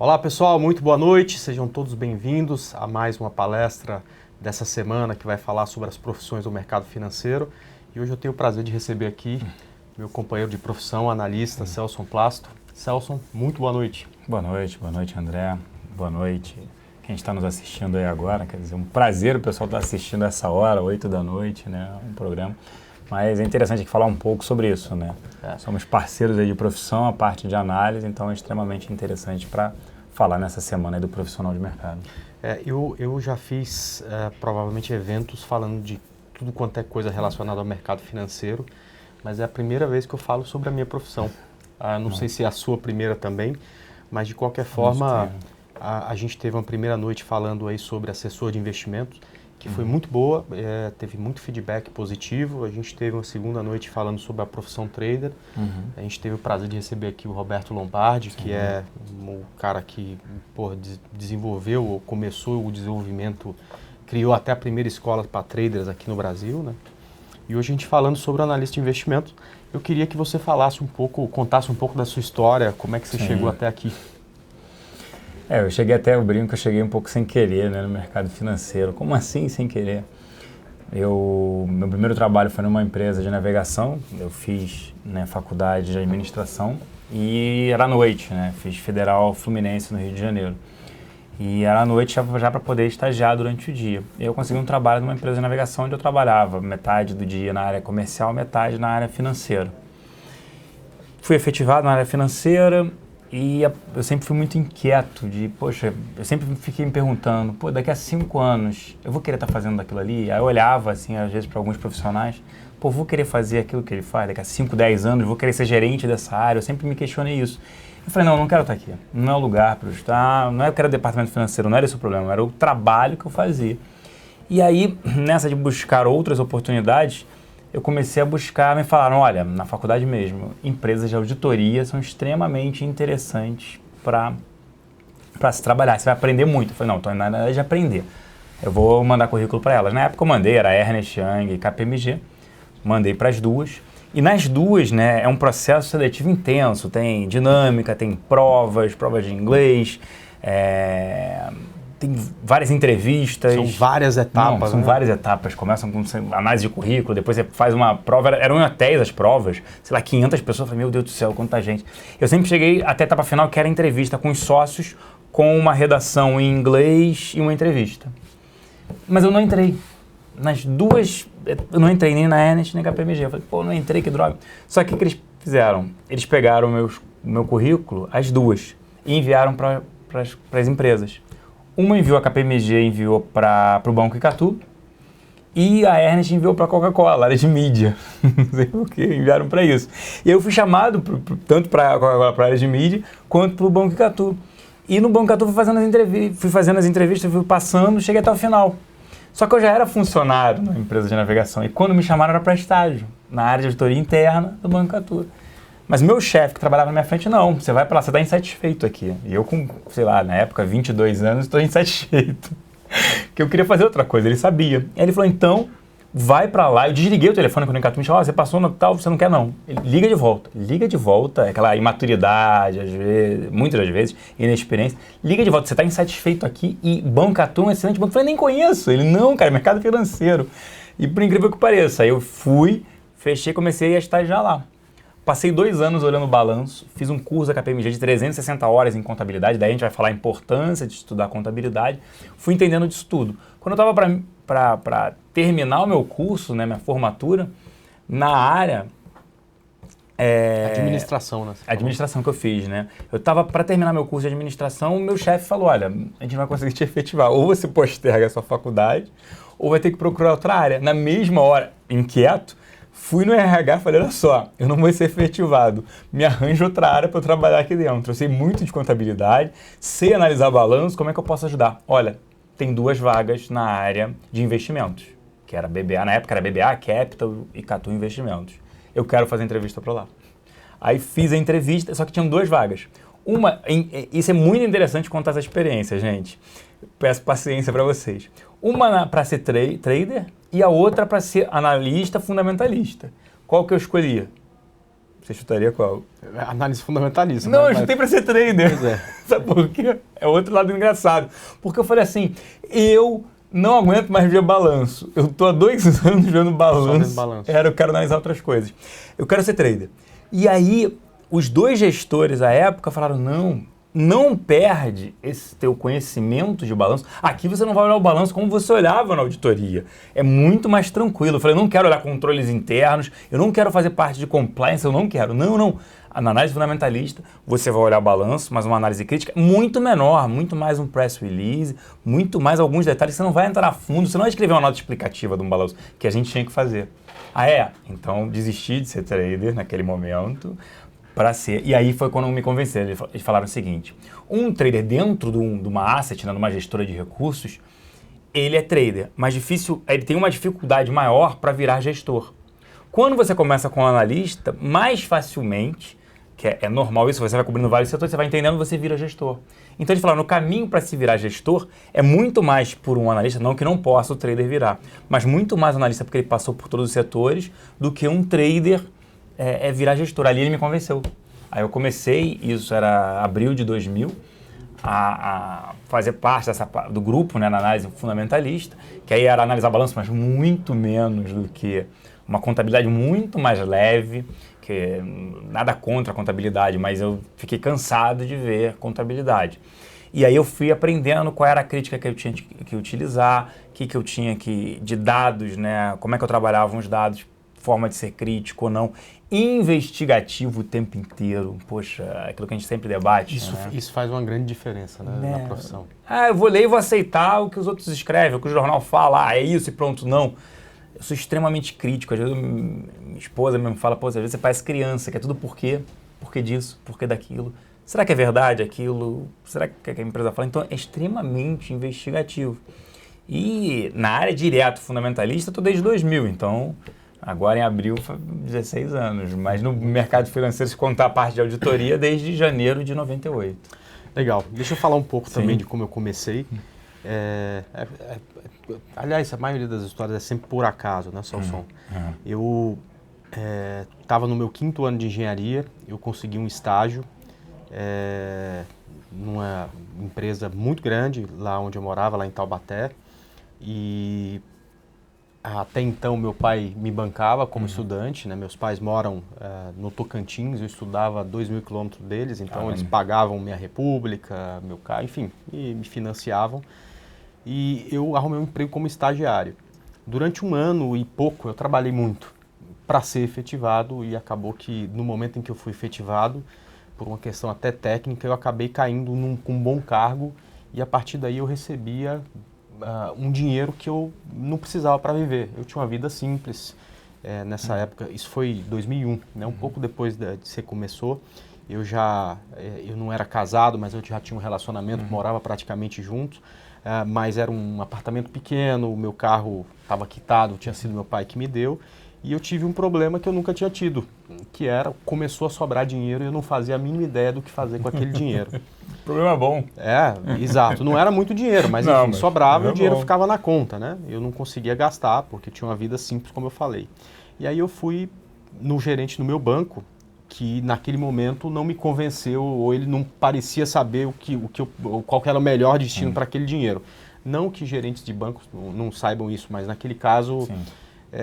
Olá pessoal, muito boa noite, sejam todos bem-vindos a mais uma palestra dessa semana que vai falar sobre as profissões do mercado financeiro. E hoje eu tenho o prazer de receber aqui meu companheiro de profissão, analista Celson Plasto. Celson, muito boa noite. Boa noite André, boa noite quem está nos assistindo aí agora, quer dizer, um prazer o pessoal estar assistindo essa hora, 8 da noite, né, um programa. Mas é interessante aqui falar um pouco sobre isso, né? Somos parceiros aí de profissão, a parte de análise, então é extremamente interessante para falar nessa semana aí do profissional de mercado. Eu já fiz provavelmente eventos falando de tudo quanto é coisa relacionada ao mercado financeiro, mas é a primeira vez que eu falo sobre a minha profissão. Não sei se é a sua primeira também, mas de qualquer forma a gente teve uma primeira noite falando aí sobre assessor de investimentos, que foi muito boa, teve muito feedback positivo. A gente teve uma segunda noite falando sobre a profissão trader. A gente teve o prazer de receber aqui o Roberto Lombardi, que é o cara que desenvolveu, ou começou o desenvolvimento, criou até a primeira escola para traders aqui no Brasil, né? E hoje a gente falando sobre o analista de investimento, eu queria que você falasse um pouco, contasse um pouco da sua história, como é que você chegou até aqui. Eu cheguei até, eu brinco que eu cheguei um pouco sem querer, né, no mercado financeiro. Como assim sem querer? Meu primeiro trabalho foi numa empresa de navegação, eu fiz, né, faculdade de administração e era à noite, né, fiz Federal Fluminense no Rio de Janeiro. E era à noite já para poder estagiar durante o dia. E eu consegui um trabalho numa empresa de navegação onde eu trabalhava metade do dia na área comercial, metade na área financeira. Fui efetivado na área financeira. E eu sempre fui muito inquieto eu sempre fiquei me perguntando, daqui a 5 anos eu vou querer estar fazendo aquilo ali? Aí eu olhava, assim, às vezes para alguns profissionais, vou querer fazer aquilo que ele faz, daqui a 5, 10 anos, vou querer ser gerente dessa área, eu sempre me questionei isso. Eu falei, não quero estar aqui, não é o lugar para eu estar, não é que eu quero departamento financeiro, não era esse o problema, era o trabalho que eu fazia. E aí, nessa de buscar outras oportunidades, eu comecei a buscar, me falaram, olha, na faculdade mesmo, empresas de auditoria são extremamente interessantes para se trabalhar, você vai aprender muito. Eu falei, não, estou na área de aprender, eu vou mandar currículo para elas. Na época eu mandei, era Ernst Young e KPMG, mandei para as duas. E nas duas, né, é um processo seletivo intenso, tem dinâmica, tem provas de inglês, tem várias entrevistas. São várias etapas. São várias etapas. Começam com análise de currículo, depois você faz uma prova. Eram hotéis as provas, sei lá, 500 pessoas. Eu falei, meu Deus do céu, quanta gente. Eu sempre cheguei até a etapa final, que era entrevista com os sócios, com uma redação em inglês e uma entrevista. Mas eu não entrei. Nas duas, eu não entrei nem na Ernst nem na KPMG. Eu falei, não entrei, que droga. Só que o que eles fizeram? Eles pegaram o meu currículo, as duas, e enviaram para as empresas. Uma enviou, a KPMG enviou para o Banco Icatu e a Ernst enviou para a Coca-Cola, área de mídia. Não sei por que enviaram para isso. E eu fui chamado tanto para a Coca-Cola, para a área de mídia, quanto para o Banco Icatu. E no Banco Icatu fui fazendo as entrevistas, fui passando, cheguei até o final. Só que eu já era funcionário na empresa de navegação e quando me chamaram era para estágio, na área de auditoria interna do Banco Icatu. Mas meu chefe que trabalhava na minha frente, não, você vai para lá, você está insatisfeito aqui. E eu com, sei lá, na época, 22 anos, estou insatisfeito. Que eu queria fazer outra coisa, ele sabia. Aí ele falou, então, vai para lá. Eu desliguei o telefone quando o Icatu me chamou, você passou no tal, você não quer não. Ele, liga de volta, aquela imaturidade, às vezes, muitas das vezes, inexperiência. Liga de volta, você está insatisfeito aqui e Banco Icatu é um excelente banco. Eu falei, nem conheço. Ele, não, cara, mercado financeiro. E por incrível que pareça, aí eu fui, fechei, comecei a estagiar lá. Passei 2 anos olhando o balanço, fiz um curso da KPMG de 360 horas em contabilidade, daí a gente vai falar a importância de estudar contabilidade, fui entendendo disso tudo. Quando eu estava para terminar o meu curso, né, minha formatura, na área... Administração, né? Administração que eu fiz, né? Eu estava para terminar meu curso de administração, o meu chefe falou, olha, a gente não vai conseguir te efetivar, ou você posterga a sua faculdade, ou vai ter que procurar outra área. Na mesma hora, inquieto, fui no RH e falei, olha só, eu não vou ser efetivado, me arranja outra área para eu trabalhar aqui dentro. Eu sei muito de contabilidade, sei analisar balanço, como é que eu posso ajudar? Olha, tem 2 vagas na área de investimentos, que era BBA, na época era BBA, Capital e Icatu Investimentos. Eu quero fazer entrevista para lá. Aí fiz a entrevista, só que tinham 2 vagas. Isso é muito interessante contar essa experiência, gente. Peço paciência para vocês. Uma para ser trader e a outra para ser analista fundamentalista. Qual que eu escolhi? Você chutaria qual? Análise fundamentalista. Não, eu chutei para ser trader. Pois é. Sabe por quê? É outro lado engraçado. Porque eu falei assim, eu não aguento mais ver balanço. Eu tô há 2 anos vendo balanço. Eu quero analisar outras coisas. Eu quero ser trader. E aí, os 2 gestores à época falaram, não perde esse teu conhecimento de balanço. Aqui você não vai olhar o balanço como você olhava na auditoria. É muito mais tranquilo. Eu falei, não quero olhar controles internos, eu não quero fazer parte de compliance, eu não quero. Não. Na análise fundamentalista, você vai olhar balanço, mas uma análise crítica muito menor, muito mais um press release, muito mais alguns detalhes. Você não vai entrar a fundo, você não vai escrever uma nota explicativa de um balanço, que a gente tinha que fazer. Então desisti de ser trader naquele momento para ser. E aí foi quando me convenceram. Eles falaram o seguinte, um trader dentro de uma asset, né, de uma gestora de recursos, ele é trader, mas ele tem uma dificuldade maior para virar gestor. Quando você começa com um analista, mais facilmente, que é normal isso, você vai cobrindo vários setores, você vai entendendo, você vira gestor. Então eles falaram, no caminho para se virar gestor é muito mais por um analista, não que não possa o trader virar, mas muito mais um analista porque ele passou por todos os setores do que um trader virar gestor. Ali ele me convenceu. Aí eu comecei, isso era abril de 2000, a fazer parte do grupo, né, na análise fundamentalista, que aí era analisar balanço, mas muito menos do que uma contabilidade muito mais leve, que nada contra a contabilidade, mas eu fiquei cansado de ver contabilidade. E aí eu fui aprendendo qual era a crítica que eu tinha que utilizar, o que eu tinha de dados, né, como é que eu trabalhava os dados, forma de ser crítico ou não, investigativo o tempo inteiro, poxa, aquilo que a gente sempre debate. Isso faz uma grande diferença, né, na profissão. Eu vou ler e vou aceitar o que os outros escrevem, o que o jornal fala, é isso e pronto, não. Eu sou extremamente crítico, às vezes minha esposa mesmo fala, às vezes você parece criança, que é tudo por quê disso, por que daquilo. Será que é verdade aquilo? Será que a empresa fala? Então é extremamente investigativo. E na área direto fundamentalista, estou desde 2000, então agora em abril faz 16 anos, mas no mercado financeiro, se contar a parte de auditoria, desde janeiro de 98. Legal. Deixa eu falar um pouco também de como eu comecei. Aliás, a maioria das histórias é sempre por acaso, né, Celson? Eu estava no meu 5º ano de engenharia, eu consegui um estágio numa empresa muito grande, lá onde eu morava, lá em Taubaté, e até então meu pai me bancava como estudante, né? Meus pais moram no Tocantins, eu estudava a 2.000 quilômetros deles, então eles pagavam minha república, meu carro, enfim, e me financiavam. E eu arrumei um emprego como estagiário. Durante 1 ano e pouco eu trabalhei muito para ser efetivado e acabou que no momento em que eu fui efetivado, por uma questão até técnica, eu acabei caindo com um bom cargo e a partir daí eu recebia um dinheiro que eu não precisava para viver. Eu tinha uma vida simples nessa época, isso foi 2001, né? Um pouco depois de você começou. Eu não era casado, mas eu já tinha um relacionamento, morava praticamente juntos. Mas era um apartamento pequeno, o meu carro estava quitado, tinha sido meu pai que me deu, e eu tive um problema que eu nunca tinha tido, que começou a sobrar dinheiro e eu não fazia a mínima ideia do que fazer com aquele dinheiro. Problema bom. Exato, não era muito dinheiro, mas enfim, sobrava e o dinheiro ficava na conta, né? Eu não conseguia gastar, porque tinha uma vida simples, como eu falei. E aí eu fui no gerente no meu banco, que naquele momento não me convenceu, ou ele não parecia saber qual que era o melhor destino para aquele dinheiro. Não que gerentes de bancos não saibam isso, mas naquele caso,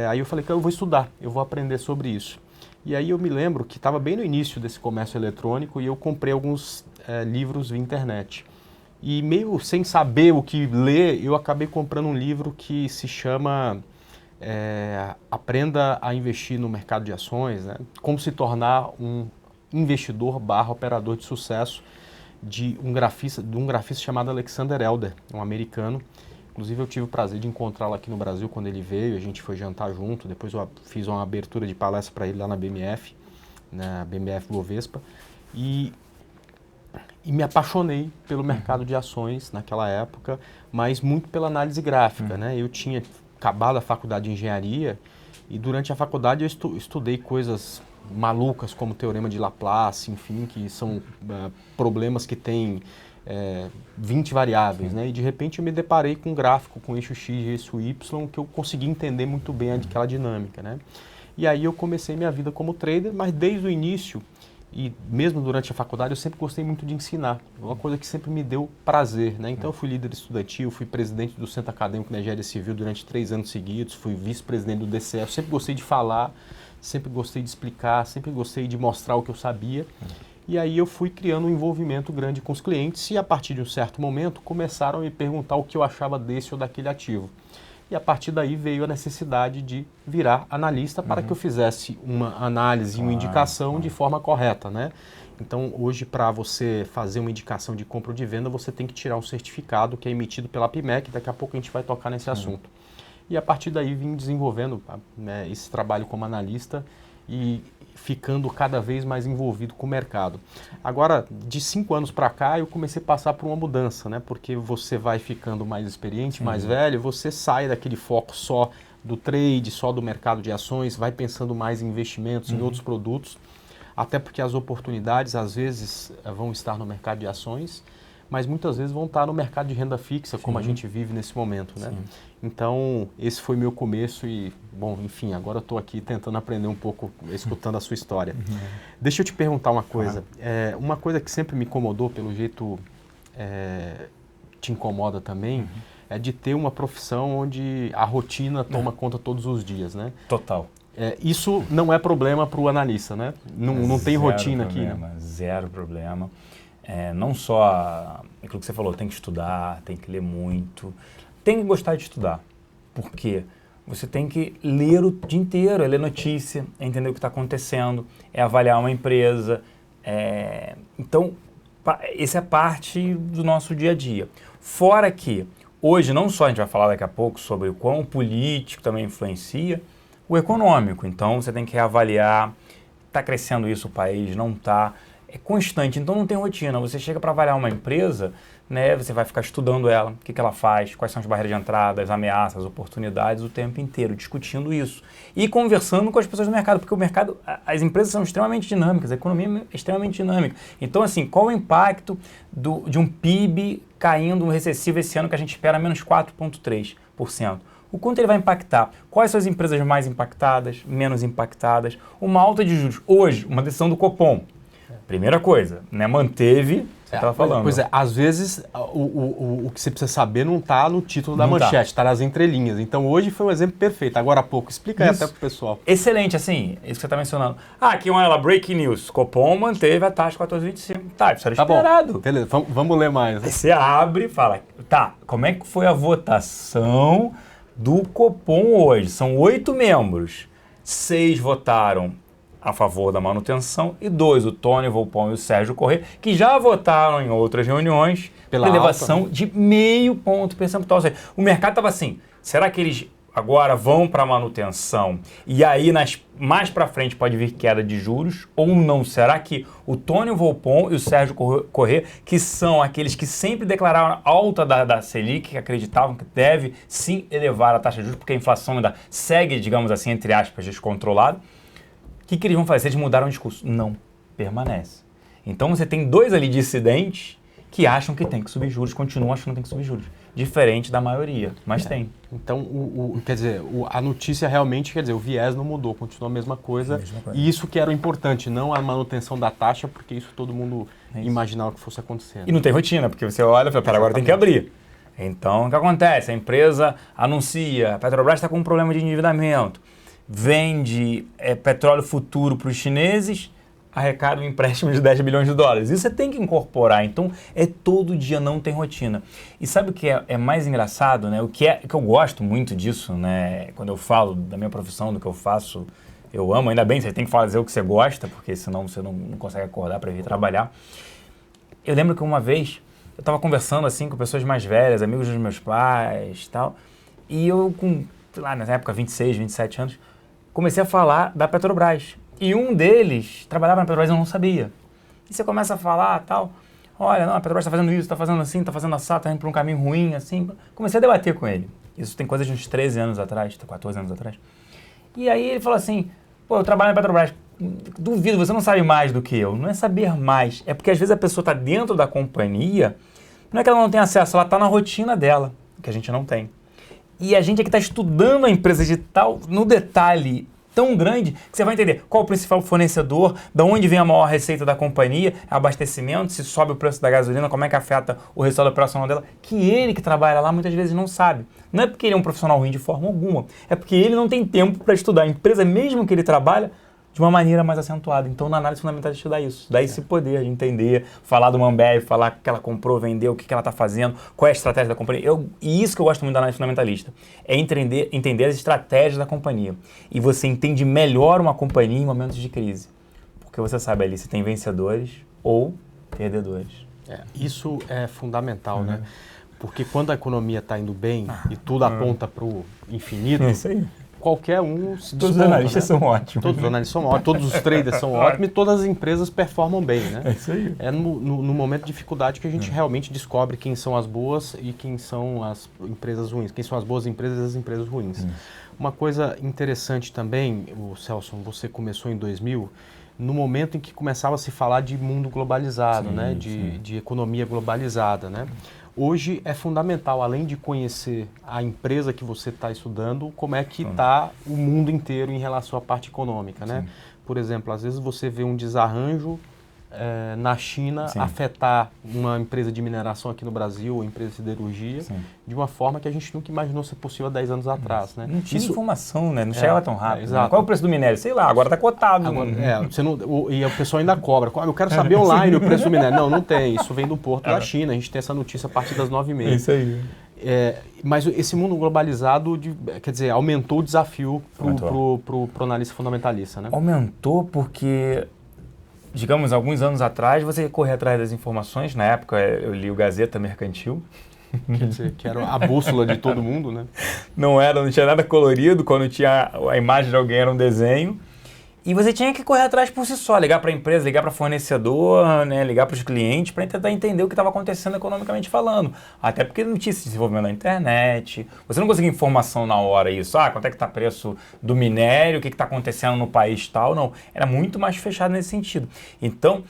aí eu falei que eu vou estudar, eu vou aprender sobre isso. E aí eu me lembro que estava bem no início desse comércio eletrônico e eu comprei alguns livros via internet. E meio sem saber o que ler, eu acabei comprando um livro que se chama Aprenda a Investir no Mercado de Ações, né? Como se tornar um investidor / operador de sucesso de um grafista chamado Alexander Elder, um americano. Inclusive eu tive o prazer de encontrá-lo aqui no Brasil quando ele veio, a gente foi jantar junto, depois eu fiz uma abertura de palestra para ele lá na BMF Bovespa, e me apaixonei pelo mercado de ações naquela época, mas muito pela análise gráfica, né? Eu tinha acabado a faculdade de engenharia e durante a faculdade eu estudei coisas malucas como o Teorema de Laplace, enfim, que são problemas que têm 20 variáveis, né? E de repente eu me deparei com um gráfico com eixo X e eixo Y que eu consegui entender muito bem aquela dinâmica, né? E aí eu comecei minha vida como trader, mas desde o início, e mesmo durante a faculdade, eu sempre gostei muito de ensinar. Uma coisa que sempre me deu prazer, né? Então eu fui líder estudantil, fui presidente do Centro Acadêmico de Engenharia Civil durante 3 anos seguidos, fui vice-presidente do DCE. Eu sempre gostei de falar, sempre gostei de explicar, sempre gostei de mostrar o que eu sabia. E aí eu fui criando um envolvimento grande com os clientes e a partir de um certo momento começaram a me perguntar o que eu achava desse ou daquele ativo. E a partir daí veio a necessidade de virar analista para que eu fizesse uma análise e uma indicação de forma correta, né? Então hoje para você fazer uma indicação de compra ou de venda você tem que tirar um certificado que é emitido pela PMEC, daqui a pouco a gente vai tocar nesse assunto. E a partir daí vim desenvolvendo, né, esse trabalho como analista e ficando cada vez mais envolvido com o mercado. Agora, de 5 anos para cá, eu comecei a passar por uma mudança, né? Porque você vai ficando mais experiente, mais velho, você sai daquele foco só do trade, só do mercado de ações, vai pensando mais em investimentos, em outros produtos, até porque as oportunidades, às vezes, vão estar no mercado de ações, mas muitas vezes vão estar no mercado de renda fixa, como a gente vive nesse momento, né? Então, esse foi meu começo e, bom, enfim, agora eu estou aqui tentando aprender um pouco, escutando a sua história. Deixa eu te perguntar uma coisa. Uma coisa que sempre me incomodou, pelo jeito te incomoda também, é de ter uma profissão onde a rotina toma conta todos os dias, né? Total. Isso não é problema para o analista, né? Não tem rotina aqui, né? Zero problema. Não só aquilo que você falou, tem que estudar, tem que ler muito, tem que gostar de estudar, porque você tem que ler o dia inteiro, é ler notícia, é entender o que está acontecendo, é avaliar uma empresa. Então, essa é parte do nosso dia a dia. Fora que, hoje, não só a gente vai falar daqui a pouco sobre o quão o político também influencia, o econômico. Então, você tem que avaliar, está crescendo isso o país, não está... É constante, então não tem rotina. Você chega para avaliar uma empresa, né, você vai ficar estudando ela, o que ela faz, quais são as barreiras de entrada, as ameaças, as oportunidades, o tempo inteiro, discutindo isso. E conversando com as pessoas do mercado, porque o mercado, as empresas são extremamente dinâmicas, a economia é extremamente dinâmica. Então, assim, qual o impacto de um PIB caindo um recessivo esse ano que a gente espera menos 4,3%? O quanto ele vai impactar? Quais são as empresas mais impactadas, menos impactadas? Uma alta de juros. Hoje, uma decisão do Copom. Primeira coisa, né? Manteve, você estava falando. Pois é, às vezes o que você precisa saber não está no título da manchete, está nas entrelinhas. Então hoje foi um exemplo perfeito. Agora há pouco, explica aí até para o pessoal. Excelente, assim, isso que você está mencionando. Aqui uma breaking news, Copom manteve a taxa 14,25. Tá, isso era esperado. Bom. Beleza, vamos ler mais. Aí você abre e fala, tá, como é que foi a votação do Copom hoje? São 8 membros, 6 votaram a favor da manutenção e 2, o Tony Volpon e o Sérgio Corrêa, que já votaram em outras reuniões pela elevação de 0,5 ponto percentual. Ou seja, o mercado estava assim, será que eles agora vão para manutenção e aí mais para frente pode vir queda de juros ou não? Será que o Tony Volpon e o Sérgio Corrêa, que são aqueles que sempre declararam alta da Selic, que acreditavam que deve sim elevar a taxa de juros, porque a inflação ainda segue, digamos assim, entre aspas, descontrolada, o que eles vão fazer? Eles mudaram o discurso? Não, permanece. Então você tem 2 ali dissidentes que acham que tem que subir juros, continuam achando que tem que subir juros. Diferente da maioria, mas tem. Então, quer dizer, a notícia realmente, quer dizer, o viés não mudou, continua a mesma coisa. E isso que era o importante, não a manutenção da taxa, porque isso todo mundo imaginava que fosse acontecer. E não tem rotina, porque você olha e fala, agora tem que abrir. Então, o que acontece? A empresa anuncia, a Petrobras está com um problema de endividamento, vende petróleo futuro para os chineses, arrecada um empréstimo de 10 bilhões de dólares. Isso você tem que incorporar. Então, todo dia, não tem rotina. E sabe o que é mais engraçado, né? O que eu gosto muito disso, né? Quando eu falo da minha profissão, do que eu faço, eu amo. Ainda bem, você tem que fazer o que você gosta, porque senão você não consegue acordar para vir trabalhar. Eu lembro que uma vez, eu estava conversando assim com pessoas mais velhas, amigos dos meus pais e tal, e eu com, sei lá, nessa época, 26, 27 anos, comecei a falar da Petrobras. E um deles trabalhava na Petrobras e eu não sabia. E você começa a falar tal, olha, não, a Petrobras está fazendo isso, está fazendo assim, está fazendo assado, está indo para um caminho ruim, assim. Comecei a debater com ele. Isso tem coisa de uns 13 anos atrás, 14 anos atrás. E aí ele falou assim, pô, eu trabalho na Petrobras, duvido, você não sabe mais do que eu. Não é saber mais, é porque às vezes a pessoa está dentro da companhia, não é que ela não tem acesso, ela está na rotina dela, que a gente não tem. E a gente é que está estudando a empresa de tal, no detalhe, tão grande que você vai entender qual o principal fornecedor, de onde vem a maior receita da companhia, abastecimento, se sobe o preço da gasolina, como é que afeta o resultado operacional dela, que ele que trabalha lá muitas vezes não sabe. Não é porque ele é um profissional ruim de forma alguma, é porque ele não tem tempo para estudar a empresa, mesmo que ele trabalha, de uma maneira mais acentuada. Então, na análise fundamental, estudar isso. Dar esse poder de entender, falar do Ambev, falar o que ela comprou, vendeu, o que ela está fazendo, qual é a estratégia da companhia. E isso que eu gosto muito da análise fundamentalista. É entender as estratégias da companhia. E você entende melhor uma companhia em momentos de crise. Porque você sabe ali se tem vencedores ou perdedores. Isso é fundamental, né? Porque quando a economia está indo bem e tudo aponta para o infinito... É isso aí. Qualquer um se Todos os analistas são ótimos. Todos os analistas são ótimos, todos os traders são ótimos e todas as empresas performam bem, né? É isso aí. É no momento de dificuldade que a gente realmente descobre quem são as boas e quem são as empresas ruins, quem são as boas empresas e as empresas ruins. Uma coisa interessante também, o Celso, você começou em 2000, no momento em que começava a se falar de mundo globalizado, né? De economia globalizada, né? Hoje é fundamental, além de conhecer a empresa que você está estudando, como é que está o mundo inteiro em relação à parte econômica, né? Por exemplo, às vezes você vê um desarranjo na China afetar uma empresa de mineração aqui no Brasil, ou empresa de siderurgia, de uma forma que a gente nunca imaginou ser possível há 10 anos atrás, né? Não tinha informação, né? Não chegava tão rápido. Exato. Qual é o preço do minério? Sei lá, agora está cotado. Agora, você não, e o pessoal ainda cobra. Eu quero saber online o preço do minério. Não tem. Isso vem do porto da China. A gente tem essa notícia a partir das 9h30. É isso aí. Mas esse mundo globalizado, quer dizer, aumentou o desafio para o analista fundamentalista, né? Aumentou porque, digamos, alguns anos atrás, você corria atrás das informações. Na época, eu li o Gazeta Mercantil. Quer dizer, que era a bússola de todo mundo, né? Não tinha nada colorido. Quando tinha a imagem de alguém, era um desenho. E você tinha que correr atrás por si só, ligar para a empresa, ligar para o fornecedor, né, ligar para os clientes, para tentar entender o que estava acontecendo economicamente falando. Até porque não tinha esse desenvolvimento na internet, você não conseguia informação na hora, isso, quanto é que está o preço do minério, o que está acontecendo no país tal, não. Era muito mais fechado nesse sentido. Então,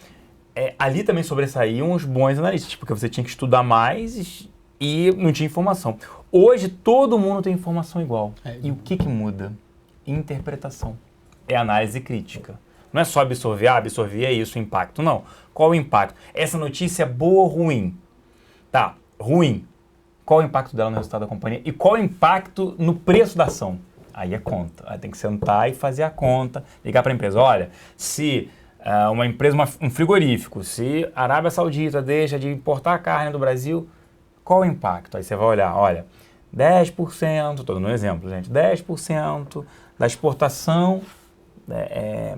ali também sobressaíam os bons analistas, porque você tinha que estudar mais e não tinha informação. Hoje, todo mundo tem informação igual. E o que muda? Interpretação. É análise crítica. Não é só absorver é isso, o impacto. Não. Qual o impacto? Essa notícia é boa ou ruim? Tá, ruim. Qual o impacto dela no resultado da companhia? E qual o impacto no preço da ação? Aí é conta. Aí tem que sentar e fazer a conta, ligar para a empresa. Olha, se uma empresa, um frigorífico, se a Arábia Saudita deixa de importar carne do Brasil, qual o impacto? Aí você vai olhar, olha, 10%, estou dando um exemplo, gente, 10% da exportação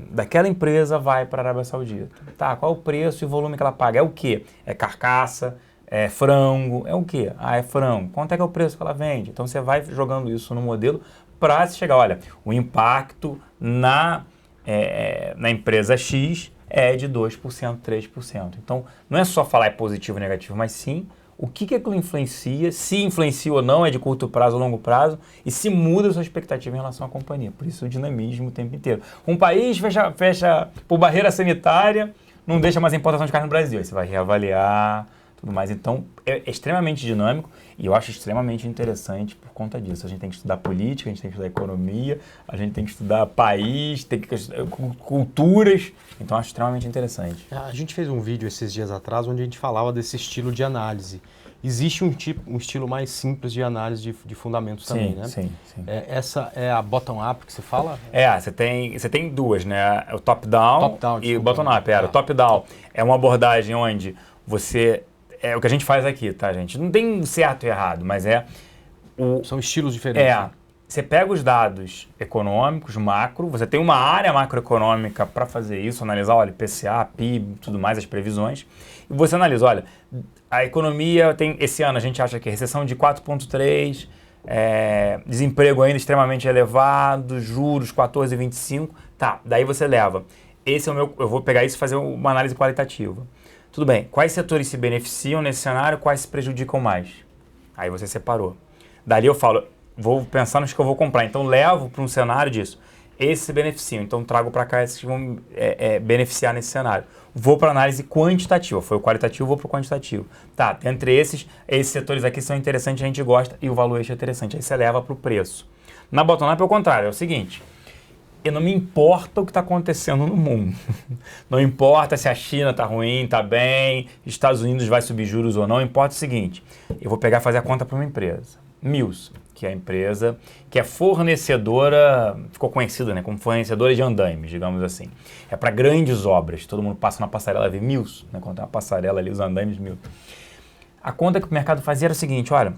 daquela empresa vai para a Arábia Saudita. Tá, qual é o preço e o volume que ela paga? É o quê? É carcaça? É frango? É o quê? É frango. Quanto é que é o preço que ela vende? Então você vai jogando isso no modelo para se chegar, olha, o impacto na empresa X é de 2%, 3%. Então não é só falar positivo ou negativo, mas sim o que aquilo influencia, se influencia ou não, é de curto prazo ou longo prazo, e se muda a sua expectativa em relação à companhia. Por isso o dinamismo o tempo inteiro. Um país fecha por barreira sanitária, não deixa mais a importação de carne no Brasil. Aí você vai reavaliar, tudo mais. Então é extremamente dinâmico e eu acho extremamente interessante por conta disso. A gente tem que estudar política, a gente tem que estudar economia, a gente tem que estudar país, tem que estudar culturas. Então acho extremamente interessante. A gente fez um vídeo esses dias atrás onde a gente falava desse estilo de análise. Existe um estilo mais simples de análise de fundamentos também, né? Sim. Essa é a bottom-up que você fala? Você tem duas, né? O top-down e o bottom-up. O top-down é uma abordagem onde você... É o que a gente faz aqui, tá, gente? Não tem certo e errado, mas são estilos diferentes. Você pega os dados econômicos, macro, você tem uma área macroeconômica para fazer isso, analisar, olha, IPCA, PIB, tudo mais, as previsões, e você analisa, olha, a economia tem, esse ano a gente acha que recessão de 4,3%, desemprego ainda extremamente elevado, juros 14,25%, tá, daí você leva, eu vou pegar isso e fazer uma análise qualitativa. Tudo bem, quais setores se beneficiam nesse cenário, quais se prejudicam mais? Aí você separou. Dali eu falo, vou pensar nos que eu vou comprar, então levo para um cenário disso. Esses se beneficiam, então trago para cá esses que vão beneficiar nesse cenário. Vou para análise quantitativa, foi o qualitativo, vou para o quantitativo. Tá, entre esses setores aqui são interessantes, a gente gosta, e o valuation é interessante, aí você leva para o preço. Na bottom-up é o contrário, é o seguinte, E não me importa o que está acontecendo no mundo. Não importa se a China está ruim, está bem, Estados Unidos vai subir juros ou não. Importa o seguinte, eu vou pegar e fazer a conta para uma empresa. Mills, que é a empresa que é fornecedora, ficou conhecida, né, como fornecedora de andaimes, digamos assim. É para grandes obras. Todo mundo passa na passarela, vê Mills, né, quando tem uma passarela ali, os andaimes Mills. A conta que o mercado fazia era o seguinte, olha,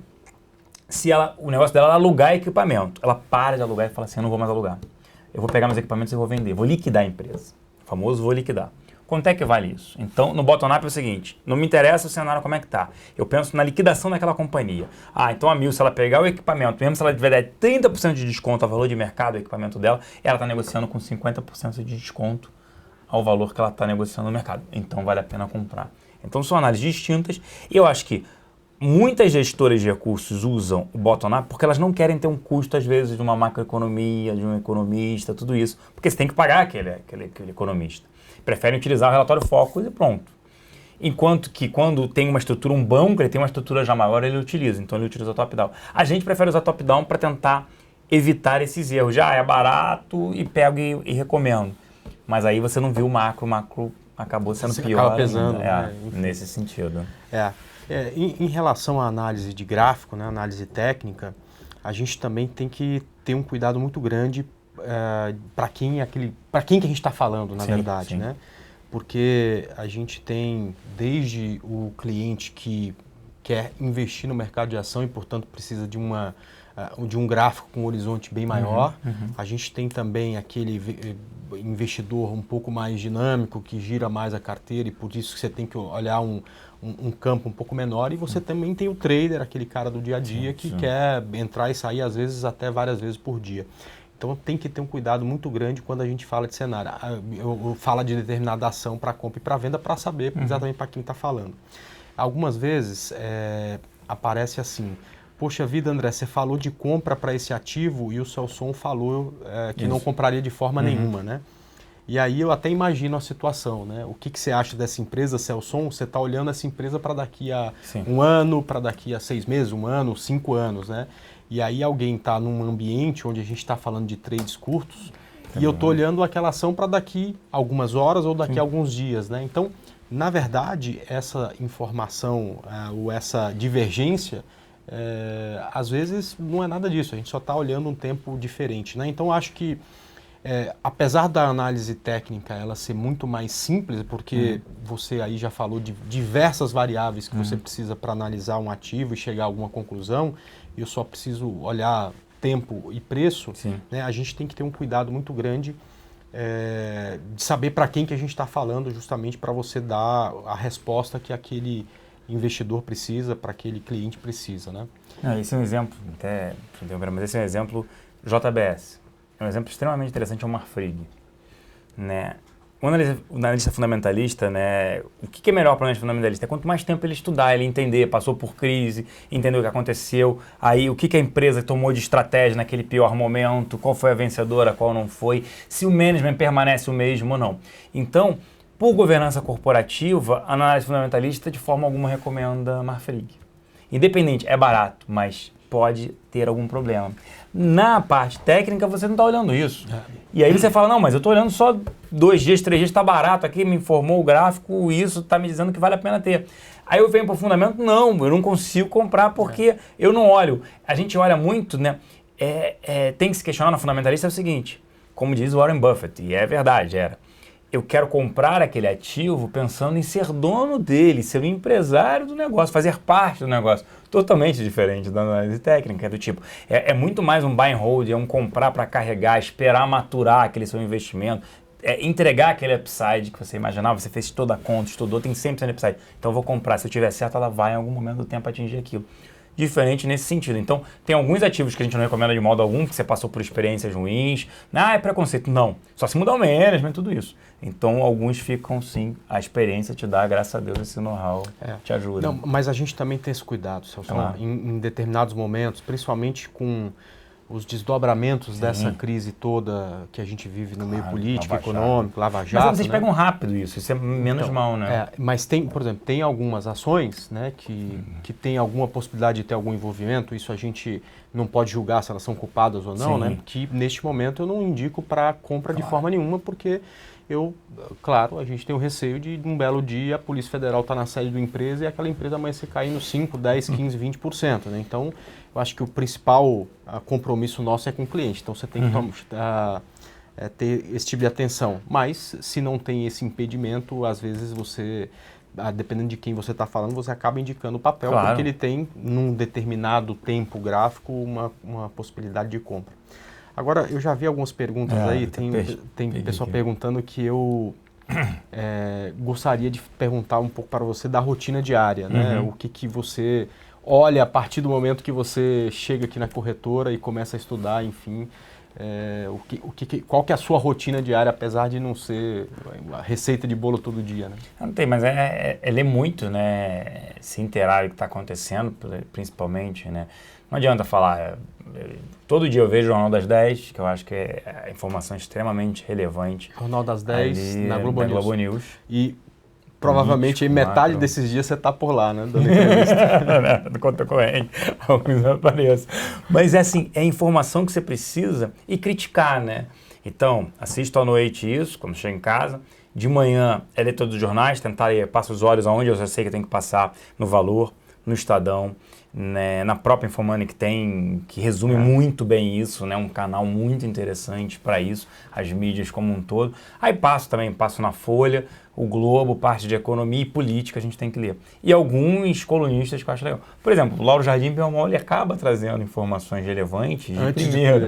se o negócio dela era alugar equipamento, ela para de alugar e fala assim, eu não vou mais alugar. Eu vou pegar meus equipamentos e vou vender, vou liquidar a empresa. O famoso vou liquidar. Quanto é que vale isso? Então, no bottom-up é o seguinte, não me interessa o cenário como é que tá. Eu penso na liquidação daquela companhia. Então a Mills, se ela pegar o equipamento, mesmo se ela tiver 30% de desconto ao valor de mercado do equipamento dela, ela está negociando com 50% de desconto ao valor que ela está negociando no mercado. Então vale a pena comprar. Então são análises distintas e eu acho que muitas gestoras de recursos usam o bottom-up porque elas não querem ter um custo, às vezes, de uma macroeconomia, de um economista, tudo isso. Porque você tem que pagar aquele economista. Preferem utilizar o relatório Focus e pronto. Enquanto que quando tem uma estrutura, um banco, ele tem uma estrutura já maior, ele utiliza. Então ele utiliza o top-down. A gente prefere usar top-down para tentar evitar esses erros. Já é barato e pego e recomendo. Mas aí você não viu o macro acabou sendo pior. Acaba pesando. Nesse sentido. Em relação à análise de gráfico, né, análise técnica, a gente também tem que ter um cuidado muito grande para quem que a gente está falando, na verdade, sim. né? Porque a gente tem desde o cliente que quer investir no mercado de ação e, portanto, precisa de um gráfico com um horizonte bem maior. A gente tem também aquele investidor um pouco mais dinâmico, que gira mais a carteira e por isso que você tem que olhar um campo um pouco menor. E você também tem o trader, aquele cara do dia a dia que quer entrar e sair, às vezes, até várias vezes por dia. Então tem que ter um cuidado muito grande quando a gente fala de cenário. Eu falo de determinada ação para compra e para venda para saber exatamente para quem está falando. Algumas vezes aparece assim, poxa vida, André, você falou de compra para esse ativo e o Celson falou que não compraria de forma nenhuma, né? E aí eu até imagino a situação, né? O que você acha dessa empresa, Celson? Você está olhando essa empresa para daqui a um ano, para daqui a 6 meses, 1 ano, 5 anos, né? E aí alguém está num ambiente onde a gente está falando de trades curtos e eu estou olhando aquela ação para daqui a algumas horas ou daqui a alguns dias, né? Então, na verdade, essa informação ou essa divergência, às vezes não é nada disso, a gente só está olhando um tempo diferente, né? Então, acho que apesar da análise técnica ela ser muito mais simples, porque você aí já falou de diversas variáveis que você precisa para analisar um ativo e chegar a alguma conclusão, eu só preciso olhar tempo e preço, né? A gente tem que ter um cuidado muito grande de saber para quem que a gente está falando, justamente para você dar a resposta que aquele investidor precisa, para aquele cliente precisa, né? Esse é um exemplo, mas esse é um exemplo JBS. É um exemplo extremamente interessante, é o Marfrig, né? O analista fundamentalista, né, o que é melhor para o analista fundamentalista? É quanto mais tempo ele estudar, ele entender, passou por crise, entender o que aconteceu, aí o que a empresa tomou de estratégia naquele pior momento, qual foi a vencedora, qual não foi, se o management permanece o mesmo ou não. Então, por governança corporativa, a análise fundamentalista de forma alguma recomenda Marfrig. Independente, é barato, mas pode ter algum problema. Na parte técnica, você não está olhando isso. E aí você fala, não, mas eu estou olhando só 2 dias, 3 dias, está barato aqui, me informou o gráfico, isso está me dizendo que vale a pena ter. Aí eu venho para o fundamento, não, eu não consigo comprar porque eu não olho. A gente olha muito, né? Tem que se questionar no fundamentalista é o seguinte, como diz o Warren Buffett, e é verdade, eu quero comprar aquele ativo pensando em ser dono dele, ser um empresário do negócio, fazer parte do negócio. Totalmente diferente da análise técnica, do tipo, é muito mais um buy and hold, é um comprar para carregar, esperar maturar aquele seu investimento, entregar aquele upside que você imaginava, você fez toda a conta, estudou, tem 100% de upside. Então eu vou comprar, se eu tiver certo, ela vai em algum momento do tempo atingir aquilo. Diferente nesse sentido. Então, tem alguns ativos que a gente não recomenda de modo algum, que você passou por experiências ruins. É preconceito. Não. Só se mudar o management, tudo isso. Então, alguns ficam, sim, a experiência te dá, graças a Deus, esse know-how te ajuda. Não, mas a gente também tem esse cuidado, Celso, em determinados momentos, principalmente com os desdobramentos dessa crise toda que a gente vive no meio político, econômico, Lava Jato. Mas vocês pegam rápido isso é menos mal, né? Mas tem, por exemplo, tem algumas ações, né, que tem alguma possibilidade de ter algum envolvimento, isso a gente não pode julgar se elas são culpadas ou não, né, que neste momento eu não indico para compra de forma nenhuma, porque claro, a gente tem o receio de um belo dia a Polícia Federal estar na sede da empresa e aquela empresa amanhã se cair nos 5, 10, 15, 20%. Né? Então, eu acho que o principal compromisso nosso é com o cliente. Então, você tem que ter esse tipo de atenção. Mas, se não tem esse impedimento, às vezes você, dependendo de quem você está falando, você acaba indicando o papel, porque ele tem, num determinado tempo gráfico, uma possibilidade de compra. Agora, eu já vi algumas perguntas aí, tem pessoal perguntando que eu gostaria de perguntar um pouco para você da rotina diária, né? O que você olha a partir do momento que você chega aqui na corretora e começa a estudar, enfim, qual que é a sua rotina diária, apesar de não ser a receita de bolo todo dia, né? Não tem, mas é ler muito, né? Se inteirar do que está acontecendo, principalmente, né? Não adianta falar, todo dia eu vejo o Jornal das 10, que eu acho que é informação extremamente relevante. Jornal das 10 na Globo News. E provavelmente metade desses dias você está por lá, né? Dando entrevista. Do conta corrente, alguns apareçam. Mas é assim, é informação que você precisa e criticar, né? Então, assisto à noite isso, quando chego em casa. De manhã é ler todos os jornais, tentar ler, passo os olhos aonde eu já sei que tem que passar, no Valor, no Estadão, né, na própria Infomoney que resume muito bem isso, né, um canal muito interessante para isso, as mídias como um todo. Aí passo na Folha, o Globo, parte de economia e política a gente tem que ler. E alguns colunistas que eu acho legal. Por exemplo, o Lauro Jardim Belmont, ele acaba trazendo informações relevantes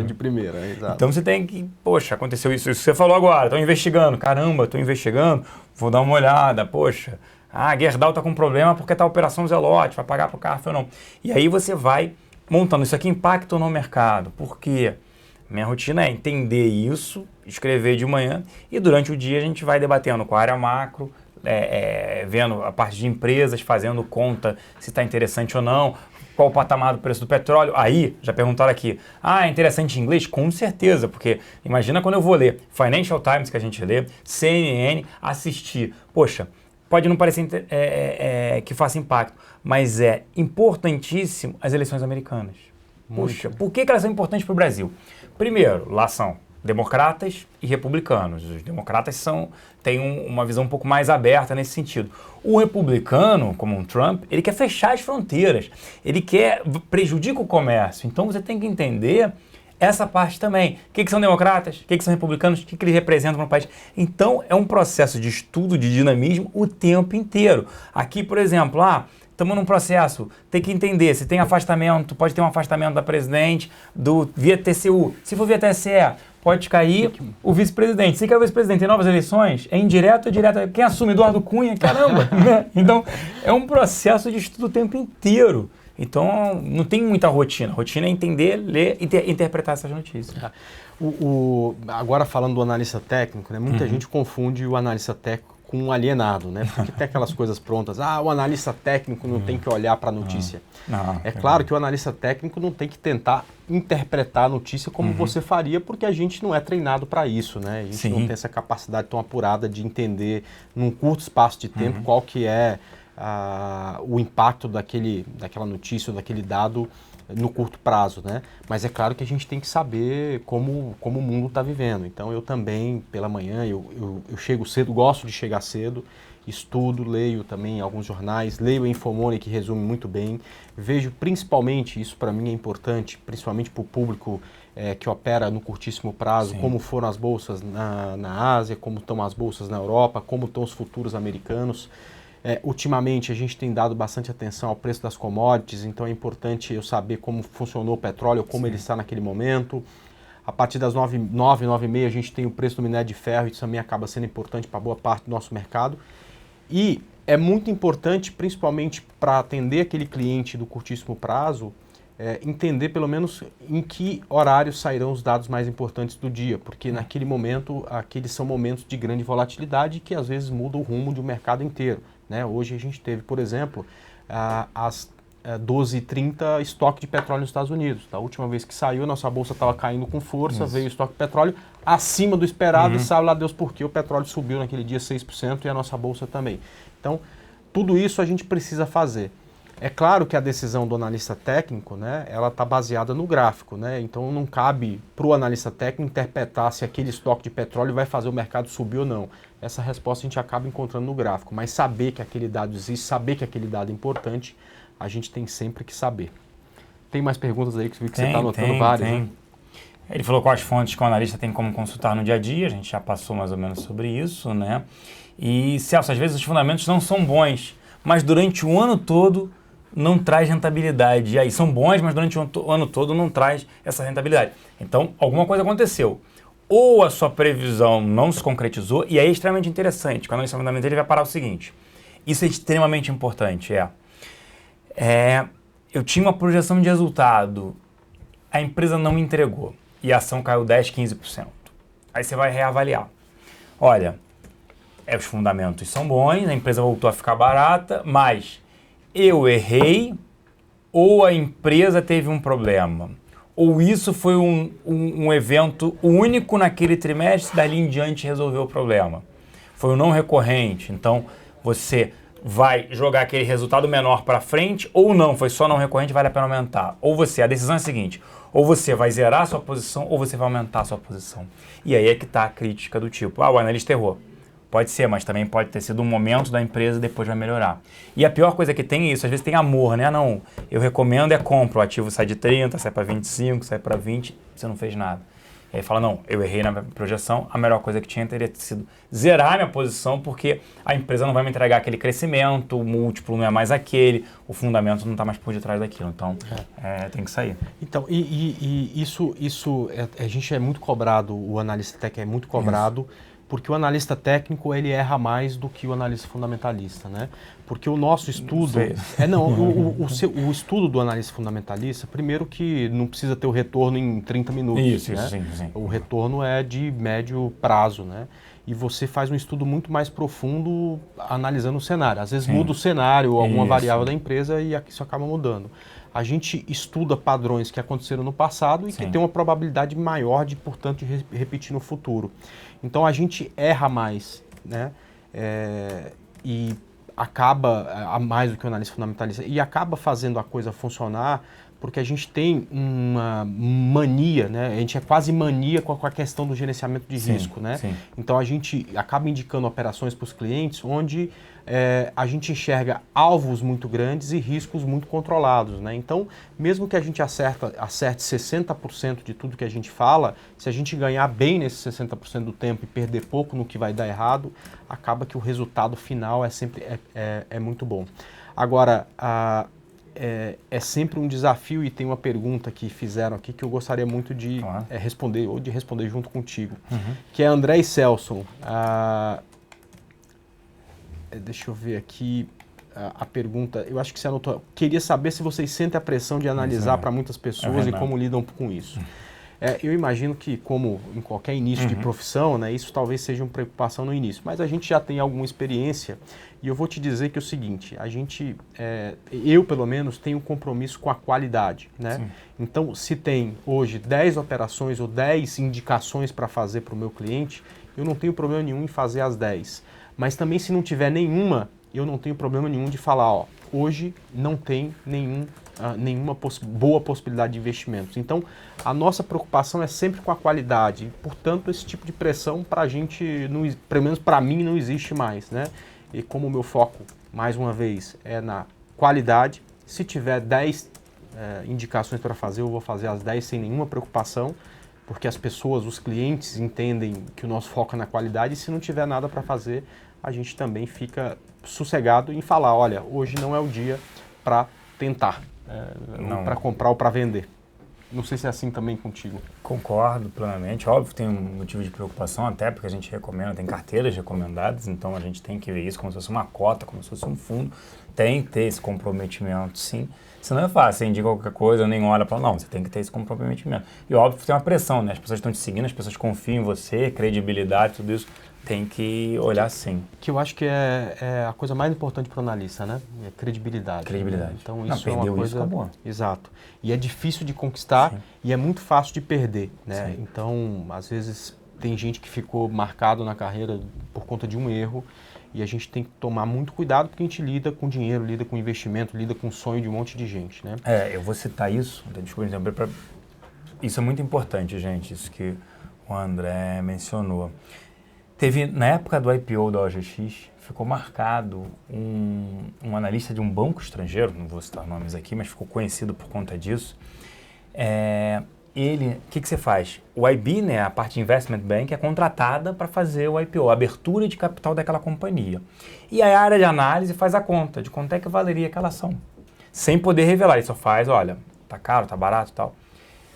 de primeira, exato. Então você tem que, poxa, aconteceu isso que você falou agora, estou investigando, caramba, estou investigando, vou dar uma olhada, poxa, Gerdau está com problema porque está a Operação Zelote, vai pagar para o CARF ou não. E aí você vai montando, isso aqui impacta no mercado. Por quê? Minha rotina é entender isso, escrever de manhã e durante o dia a gente vai debatendo com a área macro, vendo a parte de empresas, fazendo conta se está interessante ou não, qual o patamar do preço do petróleo. Aí, já perguntaram aqui, é interessante em inglês? Com certeza, porque imagina quando eu vou ler Financial Times, que a gente lê, CNN, assistir. Poxa, pode não parecer que faça impacto, mas é importantíssimo as eleições americanas. Puxa, por que elas são importantes para o Brasil? Primeiro, lá são democratas e republicanos. Os democratas têm uma visão um pouco mais aberta nesse sentido. O republicano, como um Trump, ele quer fechar as fronteiras, ele prejudica o comércio. Então você tem que entender essa parte também. O que são democratas? O que são republicanos? O que eles representam no país? Então, é um processo de estudo, de dinamismo o tempo inteiro. Aqui, por exemplo, estamos num processo, tem que entender se tem afastamento, pode ter um afastamento da presidente via TCU. Se for via TSE, pode cair o vice-presidente. Se cair o vice-presidente em novas eleições, é indireto ou direto? Quem assume? Eduardo Cunha? Caramba! Né? Então, é um processo de estudo o tempo inteiro. Então, não tem muita rotina. A rotina é entender, ler e interpretar essas notícias. Agora, falando do analista técnico, né, muita gente confunde o analista técnico com um alienado, né? Porque tem aquelas coisas prontas. O analista técnico não tem que olhar para a notícia. É claro que o analista técnico não tem que tentar interpretar a notícia como você faria, porque a gente não é treinado para isso, né? A gente não tem essa capacidade tão apurada de entender, num curto espaço de tempo, qual que é o impacto daquela notícia ou daquele dado no curto prazo, né? Mas é claro que a gente tem que saber como o mundo está vivendo. Então eu também, pela manhã, eu chego cedo, gosto de chegar cedo, estudo, leio também alguns jornais, leio a Infomoney, que resume muito bem, vejo principalmente, isso para mim é importante, principalmente para o público que opera no curtíssimo prazo, como foram as bolsas na Ásia, como estão as bolsas na Europa, como estão os futuros americanos. Ultimamente a gente tem dado bastante atenção ao preço das commodities, então é importante eu saber como funcionou o petróleo, como ele está naquele momento. A partir das 9h30 a gente tem o preço do minério de ferro, isso também acaba sendo importante para boa parte do nosso mercado. E é muito importante, principalmente para atender aquele cliente do curtíssimo prazo, entender pelo menos em que horário sairão os dados mais importantes do dia, porque naquele momento, aqueles são momentos de grande volatilidade que às vezes mudam o rumo de um mercado inteiro. Né? Hoje a gente teve, por exemplo, 12,30 estoque de petróleo nos Estados Unidos. Da última vez que saiu, a nossa bolsa estava caindo com força, veio o estoque de petróleo acima do esperado e sabe lá Deus por quê. O petróleo subiu naquele dia 6% e a nossa bolsa também. Então, tudo isso a gente precisa fazer. É claro que a decisão do analista técnico, né, ela está baseada no gráfico, né? Então não cabe para o analista técnico interpretar se aquele estoque de petróleo vai fazer o mercado subir ou não. Essa resposta a gente acaba encontrando no gráfico, mas saber que aquele dado existe, saber que aquele dado é importante, a gente tem sempre que saber. Tem mais perguntas aí que você está anotando várias? Né? Ele falou quais fontes que o analista tem como consultar no dia a dia, a gente já passou mais ou menos sobre isso, né? E, Celso, às vezes os fundamentos não são bons, mas durante o ano todo não traz rentabilidade. E aí, são bons, mas durante o ano todo não traz essa rentabilidade. Então, alguma coisa aconteceu. Ou a sua previsão não se concretizou, e aí é extremamente interessante. Quando o analista fundamental ele vai parar o seguinte. Isso é extremamente importante. Eu tinha uma projeção de resultado, a empresa não me entregou, e a ação caiu 10%, 15%. Aí você vai reavaliar. Olha, os fundamentos são bons, a empresa voltou a ficar barata, mas eu errei ou a empresa teve um problema? Ou isso foi um evento único naquele trimestre, dali em diante resolveu o problema? Foi um não recorrente, então você vai jogar aquele resultado menor para frente ou não, foi só não recorrente, vale a pena aumentar. Ou a decisão é a seguinte, ou você vai zerar a sua posição ou você vai aumentar a sua posição. E aí é que está a crítica do tipo, o analista errou. Pode ser, mas também pode ter sido um momento da empresa e depois vai melhorar. E a pior coisa que tem é isso, às vezes tem amor, né? Não, eu recomendo compra, o ativo sai de 30, sai para 25, sai para 20, você não fez nada. E aí fala, não, eu errei na projeção, a melhor coisa que tinha teria sido zerar minha posição, porque a empresa não vai me entregar aquele crescimento, o múltiplo não é mais aquele, o fundamento não está mais por detrás daquilo, então tem que sair. Então, isso a gente é muito cobrado, o analista técnico é muito cobrado, porque o analista técnico ele erra mais do que o analista fundamentalista, né? Porque o nosso estudo... o estudo do analista fundamentalista, primeiro que não precisa ter o retorno em 30 minutos. Isso, né? sim. O retorno é de médio prazo, né? E você faz um estudo muito mais profundo analisando o cenário. Às vezes muda o cenário ou alguma variável da empresa e isso acaba mudando. A gente estuda padrões que aconteceram no passado e que tem uma probabilidade maior de, portanto, repetir no futuro. Então a gente erra mais, né? E acaba, mais do que o analista fundamentalista, e acaba fazendo a coisa funcionar porque a gente tem uma mania, né? A gente é quase maníaco com a questão do gerenciamento de risco, né? Sim. Então a gente acaba indicando operações para os clientes onde a gente enxerga alvos muito grandes e riscos muito controlados, né? Então, mesmo que a gente acerte 60% de tudo que a gente fala, se a gente ganhar bem nesses 60% do tempo e perder pouco no que vai dar errado, acaba que o resultado final é sempre muito bom. Agora, é sempre um desafio e tem uma pergunta que fizeram aqui que eu gostaria muito de responder, ou de responder junto contigo, que é André e Celso. Deixa eu ver aqui a pergunta, eu acho que você anotou. Queria saber se vocês sentem a pressão de analisar para muitas pessoas e como lidam com isso. Eu imagino que, como em qualquer início de profissão, né, isso talvez seja uma preocupação no início, mas a gente já tem alguma experiência e eu vou te dizer que é o seguinte, eu pelo menos tenho um compromisso com a qualidade, né? Então, se tem hoje 10 operações ou 10 indicações para fazer para o meu cliente, eu não tenho problema nenhum em fazer as 10. Mas também se não tiver nenhuma, eu não tenho problema nenhum de falar, hoje não tem nenhuma boa possibilidade de investimentos. Então, a nossa preocupação é sempre com a qualidade. Portanto, esse tipo de pressão para a gente, pelo menos para mim, não existe mais, né? E como o meu foco, mais uma vez, é na qualidade, se tiver 10 indicações para fazer, eu vou fazer as 10 sem nenhuma preocupação, porque as pessoas, os clientes entendem que o nosso foco é na qualidade e se não tiver nada para fazer, a gente também fica sossegado em falar, olha, hoje não é o dia para tentar, para comprar ou para vender. Não sei se é assim também contigo. Concordo plenamente. Óbvio que tem um motivo de preocupação, até porque a gente recomenda, tem carteiras recomendadas, então a gente tem que ver isso como se fosse uma cota, como se fosse um fundo. Tem que ter esse comprometimento, sim. Senão é fácil, você indica qualquer coisa, nem olha para não, você tem que ter esse comprometimento. E óbvio que tem uma pressão, né? As pessoas estão te seguindo, as pessoas confiam em você, credibilidade, tudo isso tem que olhar sim. Que eu acho que é a coisa mais importante para o analista, né? É credibilidade. Credibilidade. Né? Então Não, isso é uma perdeu coisa... isso, acabou. Exato. E é difícil de conquistar Sim. e é muito fácil de perder, né? Sim. Então, às vezes, tem gente que ficou marcado na carreira por conta de um erro e a gente tem que tomar muito cuidado porque a gente lida com dinheiro, lida com investimento, lida com o sonho de um monte de gente, né? Eu vou citar isso, desculpa interromper, isso é muito importante, gente, isso que o André mencionou. Teve, na época do IPO da OGX, ficou marcado um analista de um banco estrangeiro, não vou citar nomes aqui, mas ficou conhecido por conta disso. O que você faz? O IB, né, a parte de Investment Bank, é contratada para fazer o IPO, a abertura de capital daquela companhia. E a área de análise faz a conta de quanto é que valeria aquela ação. Sem poder revelar, ele só faz, olha, tá caro, tá barato e tal.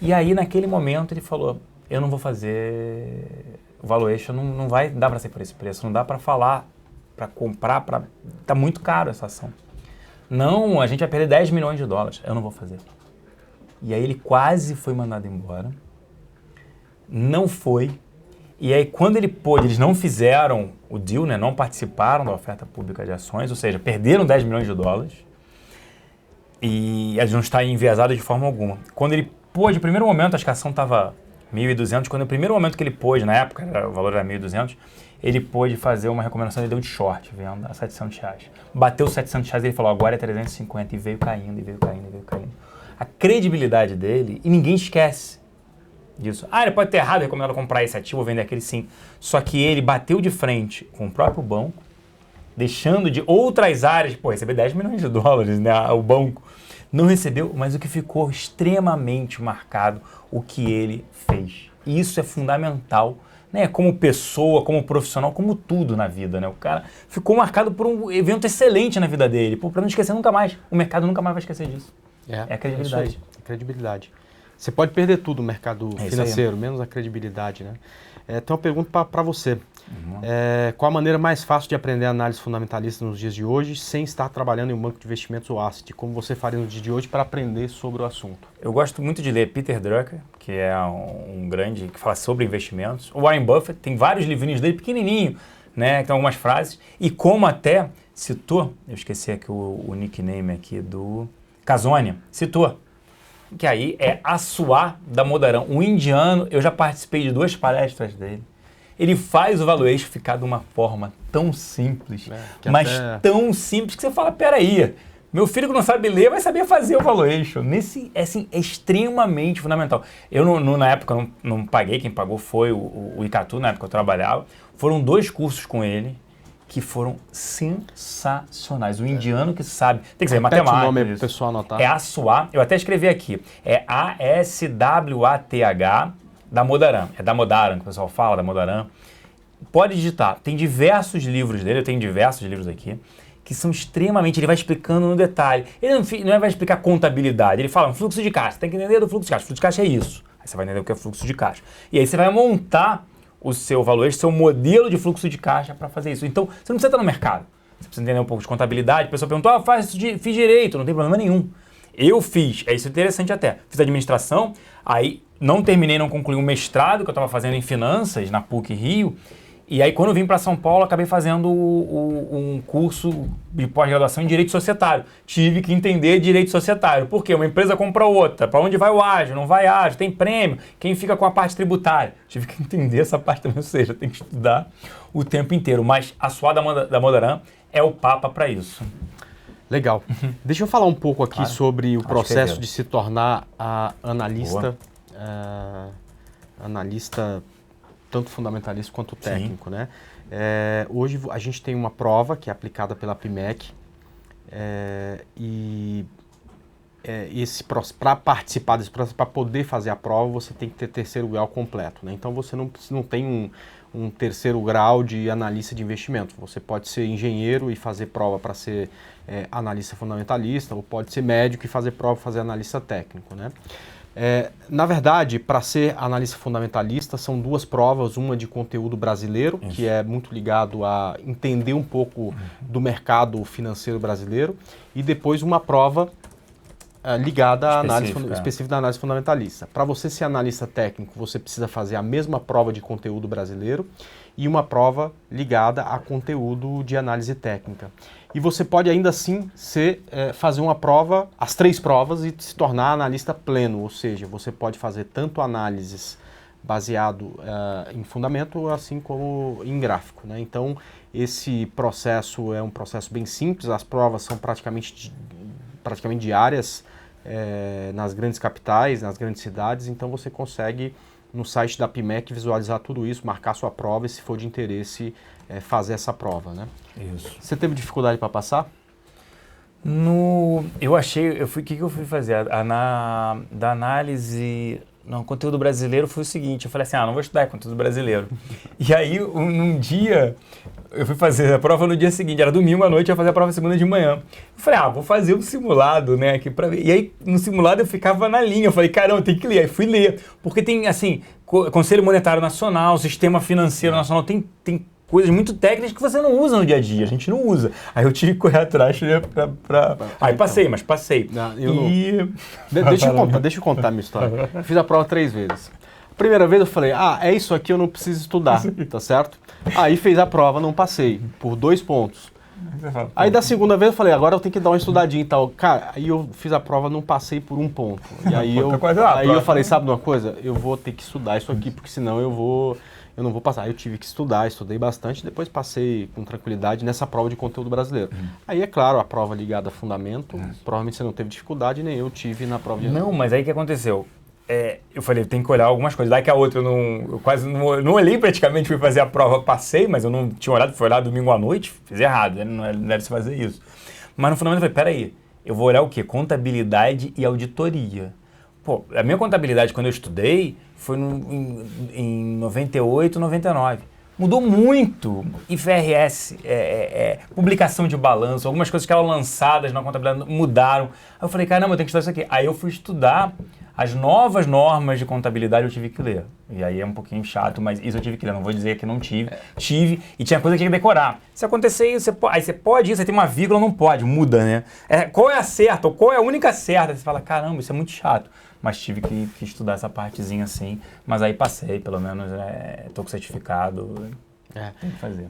E aí, naquele momento, ele falou, eu não vou fazer... O valuation não vai dar para ser por esse preço, não dá para falar, para comprar, tá muito caro essa ação. Não, a gente vai perder 10 milhões de dólares, eu não vou fazer. E aí ele quase foi mandado embora, não foi, e aí quando ele pôde, eles não fizeram o deal, né, não participaram da oferta pública de ações, ou seja, perderam 10 milhões de dólares, e eles não estão enviesados de forma alguma. Quando ele pôde, no primeiro momento, acho que a ação estava 1.200, quando no primeiro momento que ele pôde, na época o valor era 1.200, ele pôde fazer uma recomendação, ele deu de short, vendo a R$700. Bateu os R$700 e ele falou, agora é 350, e veio caindo, e veio caindo, e veio caindo. A credibilidade dele, e ninguém esquece disso. Ele pode ter errado, recomendado comprar esse ativo ou vender aquele, sim. Só que ele bateu de frente com o próprio banco, deixando de outras áreas, receber 10 milhões de dólares, né, o banco. Não recebeu, mas o que ficou extremamente marcado, o que ele fez. E isso é fundamental, né? Como pessoa, como profissional, como tudo na vida, né? O cara ficou marcado por um evento excelente na vida dele, para não esquecer nunca mais. O mercado nunca mais vai esquecer disso. É a credibilidade. É credibilidade. Você pode perder tudo no mercado financeiro, menos a credibilidade, né? Tem uma pergunta para você. Qual a maneira mais fácil de aprender análise fundamentalista nos dias de hoje, sem estar trabalhando em um banco de investimentos ou asset? Como você faria no dia de hoje para aprender sobre o assunto? Eu gosto muito de ler Peter Drucker, que é um grande, que fala sobre investimentos. O Warren Buffett, tem vários livrinhos dele, pequenininho, né, que tem algumas frases. E como até citou, eu esqueci aqui o nickname aqui do Casoni, citou, que aí é Assuá Damodaran, um indiano. Eu já participei de 2 palestras dele. Ele faz o valuation ficar de uma forma tão simples, mas tão simples que você fala, peraí, meu filho que não sabe ler vai saber fazer o valuation. É extremamente fundamental. Eu, na época, não paguei, quem pagou foi o Icatu, na época que eu trabalhava. Foram 2 cursos com ele que foram sensacionais. O indiano que sabe, tem que ser matemática. O nome para o pessoal anotar. É Assuá, eu até escrevi aqui, é ASWATH Damodaran, é Damodaran que o pessoal fala, Damodaran. Pode digitar, tem diversos livros dele, eu tenho diversos livros aqui, que são extremamente, ele vai explicando no detalhe. Ele não vai explicar contabilidade, ele fala fluxo de caixa, tem que entender do fluxo de caixa. Fluxo de caixa é isso, aí você vai entender o que é fluxo de caixa. E aí você vai montar o seu valuation, seu modelo de fluxo de caixa para fazer isso. Então, você não precisa estar no mercado, você precisa entender um pouco de contabilidade. A pessoa perguntou, fiz direito, não tem problema nenhum. Eu fiz, isso é interessante até, fiz administração, aí não terminei, não concluí um mestrado que eu estava fazendo em finanças na PUC Rio, e aí quando eu vim para São Paulo acabei fazendo um curso de pós-graduação em Direito Societário. Tive que entender Direito Societário, porque uma empresa compra outra, para onde vai o ágio, não vai ágio, tem prêmio, quem fica com a parte tributária. Tive que entender essa parte também, ou seja, tem que estudar o tempo inteiro, mas a Assuá Damodaran é o papa para isso. Legal. Deixa eu falar um pouco aqui sobre o processo de se tornar analista, analista tanto fundamentalista quanto técnico, né? Hoje a gente tem uma prova que é aplicada pela PMEC para participar desse processo, para poder fazer a prova, você tem que ter terceiro grau completo, né? Então você não tem um terceiro grau de analista de investimento. Você pode ser engenheiro e fazer prova para ser analista fundamentalista, ou pode ser médico e fazer prova para fazer analista técnico, né? Na verdade, para ser analista fundamentalista, são 2 provas, uma de conteúdo brasileiro, que é muito ligado a entender um pouco do mercado financeiro brasileiro, e depois uma prova ligada à análise Específica. específica da análise fundamentalista. Para você ser analista técnico, você precisa fazer a mesma prova de conteúdo brasileiro e uma prova ligada a conteúdo de análise técnica. E você pode ainda assim fazer uma prova, as 3 provas, e se tornar analista pleno, ou seja, você pode fazer tanto análises baseado em fundamento, assim como em gráfico, né? Então, esse processo é um processo bem simples, as provas são praticamente diárias nas grandes capitais, nas grandes cidades, então você consegue, no site da PMEC, visualizar tudo isso, marcar sua prova e, se for de interesse, fazer essa prova, né? Isso. Você teve dificuldade para passar? O que eu fui fazer? Da análise... Não, conteúdo brasileiro foi o seguinte, eu falei assim, não vou estudar conteúdo brasileiro. E aí, num dia, eu fui fazer a prova no dia seguinte, era domingo à noite, eu ia fazer a prova segunda de manhã. Eu falei, vou fazer um simulado, né, aqui pra ver. E aí, no simulado, eu ficava na linha, eu falei, caramba, tem que ler. Aí fui ler, porque tem, assim, Conselho Monetário Nacional, Sistema Financeiro Nacional, tem coisas muito técnicas que você não usa no dia a dia, a gente não usa. Aí eu tive que correr atrás Aí passei, mas passei. Deixa eu contar a minha história. Eu fiz a prova 3 vezes. A primeira vez eu falei, é isso aqui, eu não preciso estudar, tá certo? Aí fez a prova, não passei, por 2 pontos. Aí da segunda vez eu falei, agora eu tenho que dar uma estudadinha e tal. Cara, aí eu fiz a prova, não passei por 1 ponto. E aí eu falei, sabe de uma coisa? Eu vou ter que estudar isso aqui, porque senão eu não vou passar. Aí eu tive que estudei bastante, depois passei com tranquilidade nessa prova de conteúdo brasileiro. Aí, é claro, a prova ligada a fundamento, provavelmente você não teve dificuldade, nem eu tive na prova de... Não, mas aí o que aconteceu? Eu falei, tem que olhar algumas coisas. Daí que a outra eu quase não olhei praticamente, fui fazer a prova, passei, mas eu não tinha olhado, fui olhar domingo à noite, fiz errado, né? Não deve se fazer isso. Mas no fundamento eu falei, peraí, eu vou olhar o quê? Contabilidade e auditoria. Pô, a minha contabilidade, quando eu estudei, foi em 98, 99. Mudou muito. IFRS, publicação de balanço, algumas coisas que eram lançadas na contabilidade mudaram. Aí eu falei, caramba, eu tenho que estudar isso aqui. Aí eu fui estudar as novas normas de contabilidade, eu tive que ler. E aí é um pouquinho chato, mas isso eu tive que ler. Não vou dizer que não tive. Tive, e tinha coisa que tinha que decorar. Se acontecer isso, aí você pode isso, aí tem uma vírgula, não pode, muda, né? Qual é a certa, ou qual é a única certa? Você fala, caramba, isso é muito chato. Mas tive que estudar essa partezinha assim. Mas aí passei, pelo menos estou com certificado. Tem que fazer.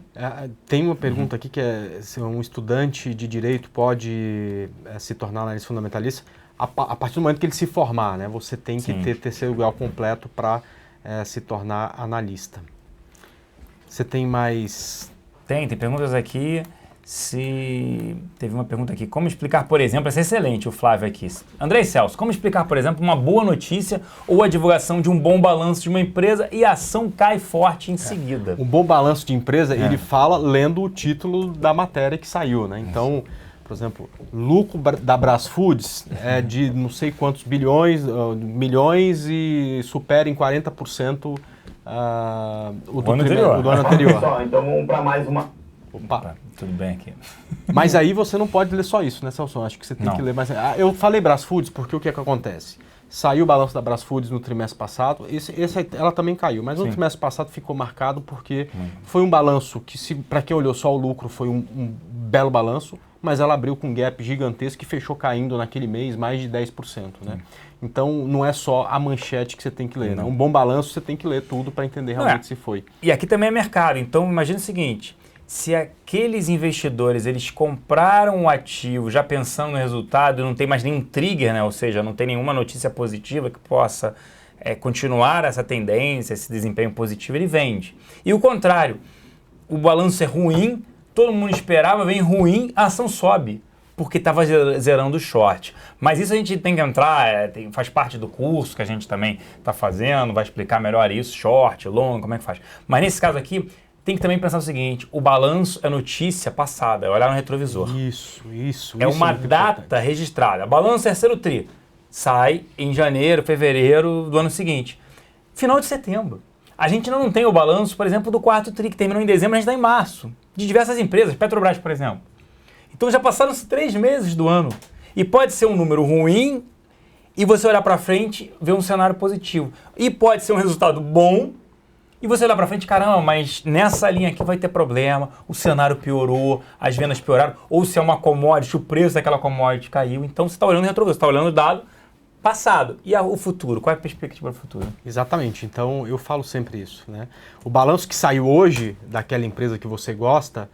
Tem uma pergunta aqui que se um estudante de direito pode se tornar analista fundamentalista a partir do momento que ele se formar, né? Você tem que ter terceiro grau completo para se tornar analista. Você tem mais... Tem perguntas aqui. Teve uma pergunta aqui, como explicar, por exemplo, essa é excelente, o Flávio aqui. André Celso, como explicar, por exemplo, uma boa notícia ou a divulgação de um bom balanço de uma empresa e a ação cai forte em seguida? Um bom balanço de empresa, ele fala lendo o título da matéria que saiu, né? Então, por exemplo, lucro da Brasfoods é de não sei quantos milhões e supera em 40% o do ano anterior. Então vamos para mais uma... Opa, tudo bem aqui. Mas aí você não pode ler só isso, né, Celso? Acho que você tem que ler mais... Eu falei Brasfoods porque o que acontece? Saiu o balanço da Brasfoods no trimestre passado, ela também caiu, mas no trimestre passado ficou marcado porque foi um balanço que, para quem olhou só o lucro, foi um belo balanço, mas ela abriu com um gap gigantesco que fechou caindo naquele mês mais de 10%, né? Então, não é só a manchete que você tem que ler, né? Um bom balanço você tem que ler tudo para entender realmente se foi. E aqui também é mercado, então imagina o seguinte... Se aqueles investidores, eles compraram um ativo já pensando no resultado e não tem mais nenhum trigger, né? Ou seja, não tem nenhuma notícia positiva que possa continuar essa tendência, esse desempenho positivo, ele vende. E o contrário, o balanço é ruim, todo mundo esperava, vem ruim, a ação sobe, porque estava zerando o short. Mas isso a gente tem que entrar, faz parte do curso que a gente também está fazendo, vai explicar melhor isso, short, long, como é que faz. Mas nesse caso aqui, tem que também pensar o seguinte, o balanço é notícia passada, é olhar no retrovisor. Isso. É uma data importante. Registrada. Balanço terceiro tri. Sai em janeiro, fevereiro do ano seguinte. Final de setembro. A gente não tem o balanço, por exemplo, do quarto tri, que terminou em dezembro, a gente está em março. De diversas empresas, Petrobras, por exemplo. Então já passaram-se 3 meses do ano. E pode ser um número ruim e você olhar para frente ver um cenário positivo. E pode ser um resultado bom E você olhar para frente, caramba, mas nessa linha aqui vai ter problema, o cenário piorou, as vendas pioraram, ou se é uma commodity, o preço daquela commodity caiu. Então você está olhando o retrovisor, você está olhando o dado passado. E o futuro? Qual é a perspectiva do futuro? Exatamente. Então eu falo sempre isso, né? O balanço que saiu hoje daquela empresa que você gosta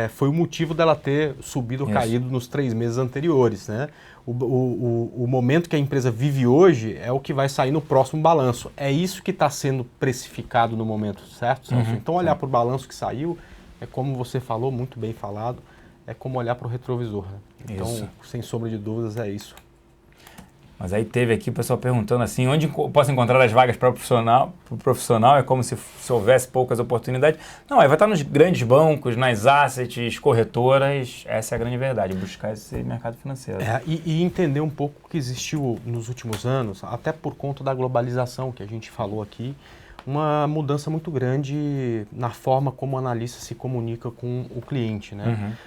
foi o motivo dela ter subido ou caído nos 3 meses anteriores, né? O momento que a empresa vive hoje é o que vai sair no próximo balanço. É isso que está sendo precificado no momento, certo, Celso? Então olhar para o balanço que saiu é como você falou, muito bem falado, é como olhar para o retrovisor, né? Então, sem sombra de dúvidas, é isso. Mas aí teve aqui o pessoal perguntando assim, onde eu posso encontrar as vagas para o profissional? É como se houvesse poucas oportunidades. Não, aí vai estar nos grandes bancos, nas assets, corretoras. Essa é a grande verdade, buscar esse mercado financeiro. E entender um pouco o que existiu nos últimos anos, até por conta da globalização que a gente falou aqui, uma mudança muito grande na forma como o analista se comunica com o cliente, né?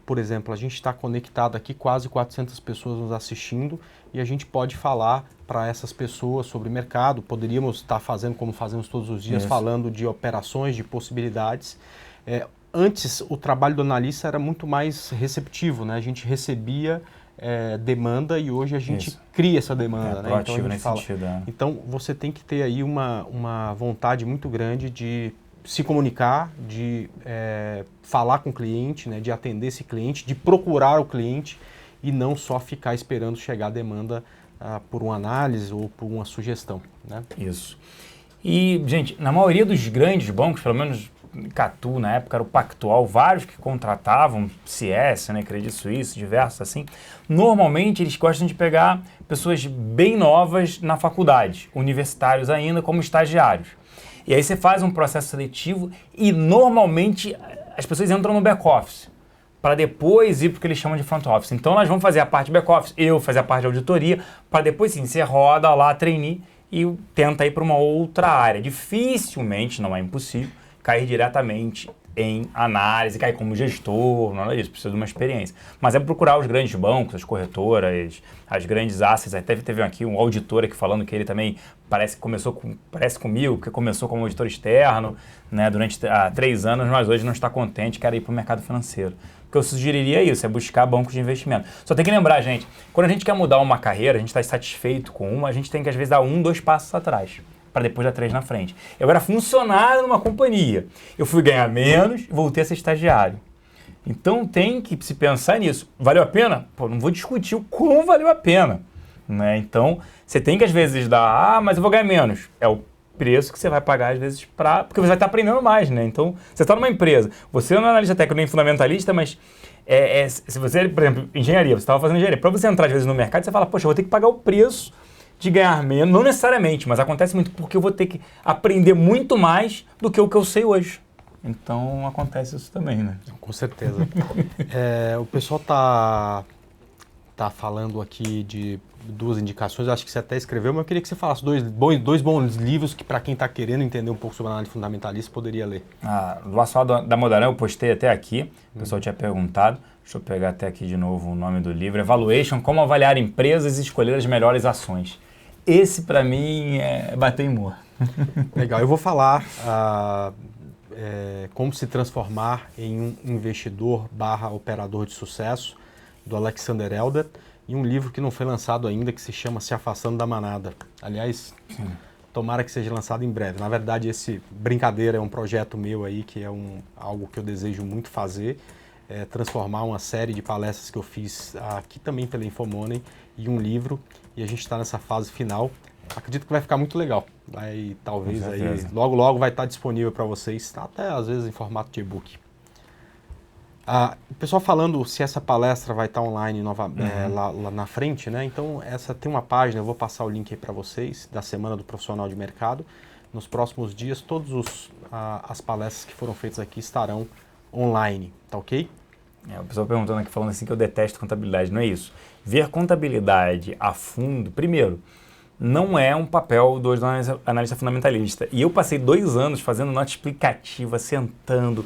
Por exemplo, a gente está conectado aqui, quase 400 pessoas nos assistindo, e a gente pode falar para essas pessoas sobre mercado. Poderíamos estar fazendo como fazemos todos os dias, falando de operações, de possibilidades. Antes, o trabalho do analista era muito mais receptivo, né? A gente recebia demanda e hoje a gente cria essa demanda, né? Proativo então, nesse sentido. Então, você tem que ter aí uma vontade muito grande de se comunicar, de falar com o cliente, né? De atender esse cliente, de procurar o cliente e não só ficar esperando chegar a demanda por uma análise ou por uma sugestão, né? Isso. E, gente, na maioria dos grandes bancos, pelo menos Catu, na época era o Pactual, vários que contratavam CS, né, Credit Suisse, diversos assim, normalmente eles gostam de pegar pessoas bem novas na faculdade, universitários ainda, como estagiários. E aí você faz um processo seletivo e normalmente as pessoas entram no back-office para depois ir para o que eles chamam de front office. Então nós vamos fazer a parte back-office, eu fazer a parte de auditoria, para depois sim, você roda lá, trainee e tenta ir para uma outra área. Dificilmente, não é impossível, cair diretamente em análise, cair como gestor, nada disso, precisa de uma experiência. Mas é procurar os grandes bancos, as corretoras, as grandes assets. Até teve aqui um auditor aqui falando que ele também parece comigo, que começou como auditor externo, né, durante 3 anos, mas hoje não está contente, quer ir para o mercado financeiro. O que eu sugeriria é isso, é buscar bancos de investimento. Só tem que lembrar, gente, quando a gente quer mudar uma carreira, a gente está satisfeito com uma, a gente tem que às vezes dar 2 passos atrás, para depois dar 3 na frente. Eu era funcionário numa companhia, eu fui ganhar menos e voltei a ser estagiário. Então tem que se pensar nisso. Valeu a pena? Pô, não vou discutir o como valeu a pena, né? Então você tem que às vezes dar, mas eu vou ganhar menos. É o preço que você vai pagar às vezes porque você vai estar aprendendo mais, né? Então você está numa empresa, você não é analista técnico nem fundamentalista, mas se você, por exemplo, engenharia, você estava fazendo engenharia, para você entrar às vezes no mercado, você fala, poxa, eu vou ter que pagar o preço de ganhar menos, não necessariamente, mas acontece muito porque eu vou ter que aprender muito mais do que o que eu sei hoje. Então acontece isso também, né? Com certeza. O pessoal tá falando aqui de 2 indicações, acho que você até escreveu, mas eu queria que você falasse 2 bons livros que para quem está querendo entender um pouco sobre análise fundamentalista poderia ler. Do Assoalho da Modarã eu postei até aqui, o pessoal tinha perguntado, deixa eu pegar até aqui de novo o nome do livro, Evaluation, como avaliar empresas e escolher as melhores ações. Esse para mim é bater em morro. Legal, eu vou falar como se transformar em um investidor / operador de sucesso, do Alexander Elder, e um livro que não foi lançado ainda, que se chama Se Afastando da Manada. Aliás, tomara que seja lançado em breve. Na verdade, esse brincadeira é um projeto meu aí, que é algo que eu desejo muito fazer, transformar uma série de palestras que eu fiz aqui também pela Infomoney em um livro, e a gente está nessa fase final. Acredito que vai ficar muito legal. Talvez aí, logo vai estar disponível para vocês, até às vezes em formato de e-book. O pessoal falando se essa palestra vai estar online lá na frente, né? Então, essa tem uma página, eu vou passar o link aí para vocês, da Semana do Profissional de Mercado. Nos próximos dias, todas as palestras que foram feitas aqui estarão online, tá ok? O pessoal perguntando aqui, falando assim que eu detesto contabilidade, não é isso. Ver contabilidade a fundo, primeiro, não é um papel do analista fundamentalista. E eu passei 2 anos fazendo nota explicativa, sentando,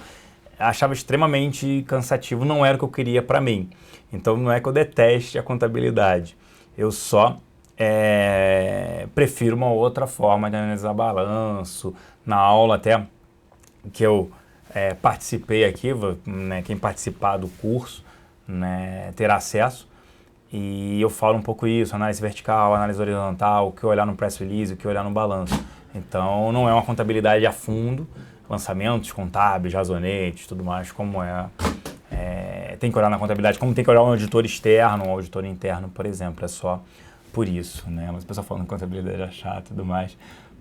achava extremamente cansativo, não era o que eu queria para mim. Então não é que eu deteste a contabilidade, eu só prefiro uma outra forma de analisar balanço. Na aula até que eu participei aqui, né, quem participar do curso, né, terá acesso. E eu falo um pouco isso, análise vertical, análise horizontal, o que olhar no press release, o que olhar no balanço. Então, não é uma contabilidade a fundo, lançamentos contábeis, razonetes, tudo mais, como tem que olhar na contabilidade, como tem que olhar um auditor externo, um auditor interno, por exemplo, é só por isso, né? Mas o pessoal falando que contabilidade é chato e tudo mais,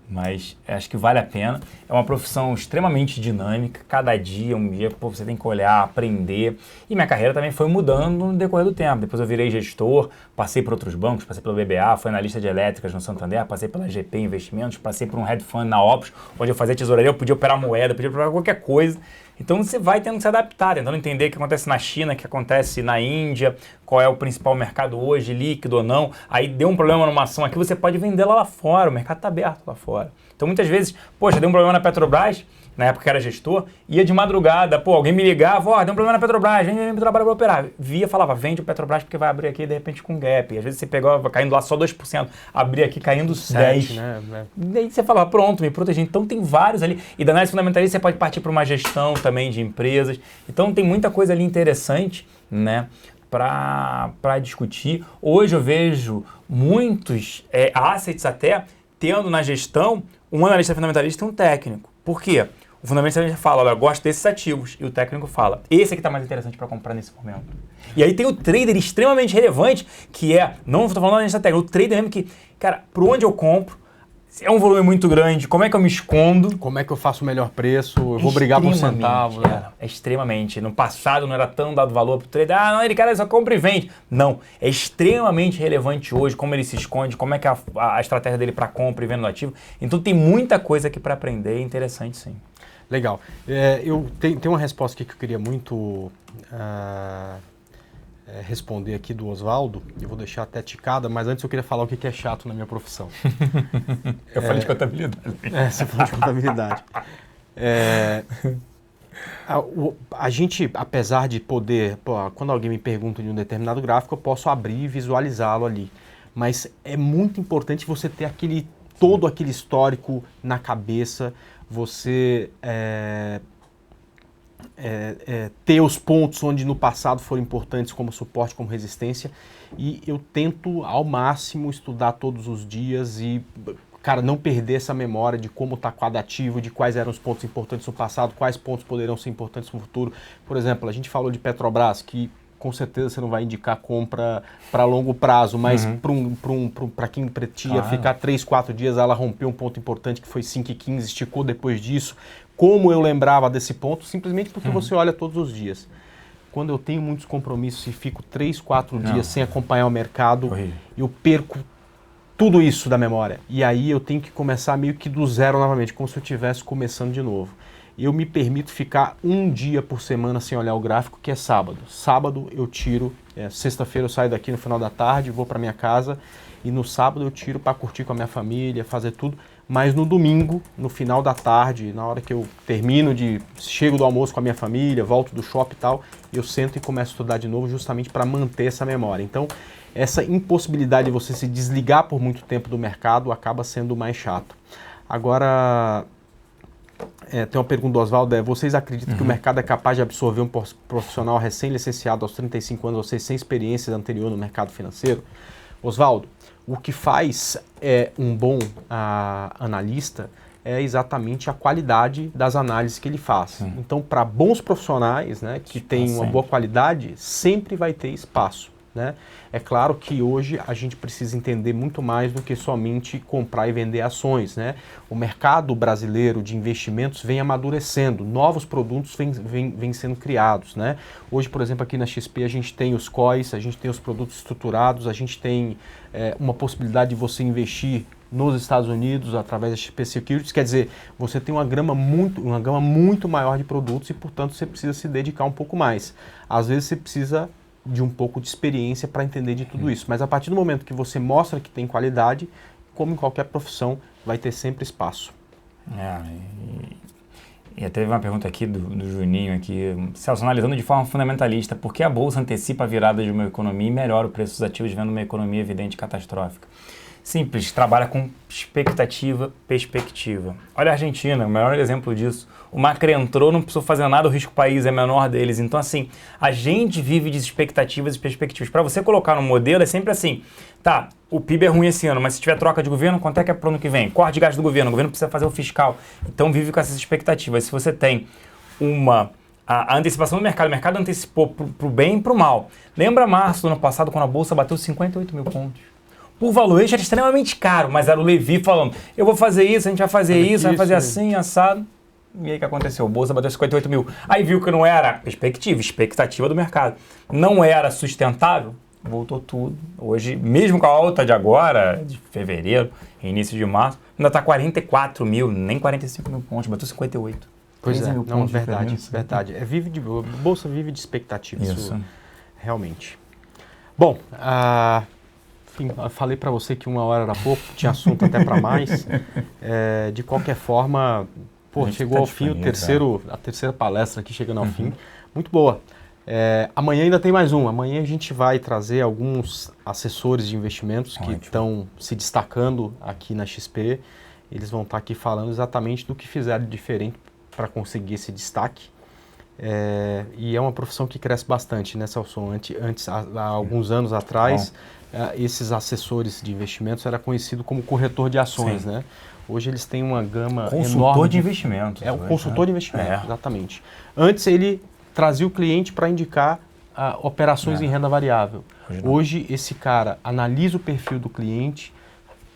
mas acho que vale a pena. É uma profissão extremamente dinâmica, cada dia, um dia, você tem que olhar, aprender. E minha carreira também foi mudando no decorrer do tempo. Depois eu virei gestor, passei por outros bancos, passei pelo BBA, fui analista de elétricas no Santander, passei pela GP Investimentos, passei por um hedge fund na Opus, onde eu fazia tesouraria, eu podia operar moeda, podia operar qualquer coisa. Então você vai tendo que se adaptar, tentando entender o que acontece na China, o que acontece na Índia, qual é o principal mercado hoje, líquido ou não. Aí deu um problema numa ação aqui, você pode vender lá fora, o mercado está aberto lá fora. Então muitas vezes, poxa, deu um problema na Petrobras, na época que era gestor, ia de madrugada, alguém me ligava, deu um problema na Petrobras, vem pro trabalho para operar. Via, falava, vende o Petrobras porque vai abrir aqui de repente com gap. E às vezes você pegava caindo lá só 2%, abria aqui caindo 10%. Né? E aí você falava, pronto, me protegi. Então tem vários ali. E da análise fundamentalista você pode partir para uma gestão também de empresas. Então tem muita coisa ali interessante, né, para discutir. Hoje eu vejo muitos assets até tendo na gestão um analista fundamentalista e um técnico. Por quê? O fundamentalista fala, olha, eu gosto desses ativos. E o técnico fala, esse aqui está mais interessante para comprar nesse momento. E aí tem o trader extremamente relevante, que não estou falando da analista técnica, o trader mesmo que, cara, por onde eu compro, é um volume muito grande, como é que eu me escondo? Como é que eu faço o melhor preço? Eu vou brigar por um centavo. É extremamente. No passado não era tão dado valor para o trader. Não, ele cara, só compra e vende. Não, é extremamente relevante hoje, como ele se esconde, como é que a estratégia dele para compra e venda do ativo. Então tem muita coisa aqui para aprender, é interessante sim. Legal. Eu tenho uma resposta aqui que eu queria muito responder aqui do Oswaldo. Eu vou deixar até ticada, mas antes eu queria falar o que é chato na minha profissão. Eu falei de contabilidade. Você falou de contabilidade. A gente, apesar de poder, quando alguém me pergunta de um determinado gráfico, eu posso abrir e visualizá-lo ali. Mas é muito importante você ter todo aquele histórico na cabeça, você ter os pontos onde no passado foram importantes como suporte, como resistência, e eu tento ao máximo estudar todos os dias e, cara, não perder essa memória de como está cada ativo, de quais eram os pontos importantes no passado, quais pontos poderão ser importantes no futuro. Por exemplo, a gente falou de Petrobras, que com certeza você não vai indicar compra para longo prazo, mas para quem pretendia ficar 3, 4 dias, ela rompeu um ponto importante que foi 5,15, esticou depois disso. Como eu lembrava desse ponto? Simplesmente porque você olha todos os dias. Quando eu tenho muitos compromissos e fico 3, 4 dias sem acompanhar o mercado, eu perco tudo isso da memória. E aí eu tenho que começar meio que do zero novamente, como se eu estivesse começando de novo. Eu me permito ficar um dia por semana sem olhar o gráfico, que é sábado. Sábado eu tiro, sexta-feira eu saio daqui no final da tarde, vou para minha casa, e no sábado eu tiro para curtir com a minha família, fazer tudo. Mas no domingo, no final da tarde, na hora que eu chego do almoço com a minha família, volto do shopping e tal, eu sento e começo a estudar de novo justamente para manter essa memória. Então, essa impossibilidade de você se desligar por muito tempo do mercado acaba sendo mais chato. Agora, tem uma pergunta do Oswaldo, vocês acreditam que o mercado é capaz de absorver um profissional recém-licenciado aos 35 anos, vocês sem experiência anterior no mercado financeiro? Oswaldo, o que faz um bom analista é exatamente a qualidade das análises que ele faz. Então, para bons profissionais, né, que têm uma boa qualidade, sempre vai ter espaço. Né? É claro que hoje a gente precisa entender muito mais do que somente comprar e vender ações. Né? O mercado brasileiro de investimentos vem amadurecendo, novos produtos vêm sendo criados. Né? Hoje, por exemplo, aqui na XP a gente tem os COIs, a gente tem os produtos estruturados, a gente tem uma possibilidade de você investir nos Estados Unidos através da XP Securities, quer dizer, você tem uma gama muito maior de produtos e, portanto, você precisa se dedicar um pouco mais. Às vezes você precisa de um pouco de experiência para entender de tudo isso. Mas a partir do momento que você mostra que tem qualidade, como em qualquer profissão, vai ter sempre espaço. E até teve uma pergunta aqui do Juninho, aqui, Celso, analisando de forma fundamentalista, por que a Bolsa antecipa a virada de uma economia e melhora o preço dos ativos vendo uma economia evidente catastrófica? Simples, trabalha com expectativa, perspectiva. Olha a Argentina, o melhor exemplo disso. O Macri entrou, não precisou fazer nada, o risco país é menor deles. Então, assim, a gente vive de expectativas e perspectivas. Para você colocar no modelo, é sempre assim, tá, o PIB é ruim esse ano, mas se tiver troca de governo, quanto é que é para o ano que vem? Corte de gasto do governo, o governo precisa fazer o fiscal. Então, vive com essas expectativas. Se você tem a antecipação do mercado, o mercado antecipou para o bem e para o mal. Lembra março do ano passado, quando a Bolsa bateu 58 mil pontos? Por valuation era extremamente caro, mas era o Levi falando, eu vou fazer isso, a gente vai fazer isso, vai fazer assim, assado. E aí o que aconteceu? A Bolsa bateu 58 mil. Aí viu que não era perspectiva, expectativa do mercado. Não era sustentável, voltou tudo. Hoje, mesmo com a alta de agora, de fevereiro, início de março, ainda está 44 mil, nem 45 mil pontos, bateu 58. Pois é, não, verdade. Bolsa vive de expectativa, isso realmente. Bom, enfim, eu falei para você que 1 hora era pouco, tinha assunto até para mais. De qualquer forma, chegou ao fim a terceira palestra aqui chegando ao fim. Muito boa. Amanhã ainda tem mais uma. Amanhã a gente vai trazer alguns assessores de investimentos que estão se destacando aqui na XP. Eles vão estar aqui falando exatamente do que fizeram de diferente para conseguir esse destaque. E é uma profissão que cresce bastante, né, Celso? Antes, há alguns anos atrás, esses assessores de investimentos era conhecido como corretor de ações, né? Hoje eles têm uma gama enorme. Consultor de investimentos. É um consultor de investimentos, exatamente. Antes ele trazia o cliente para indicar operações em renda variável. Hoje esse cara analisa o perfil do cliente,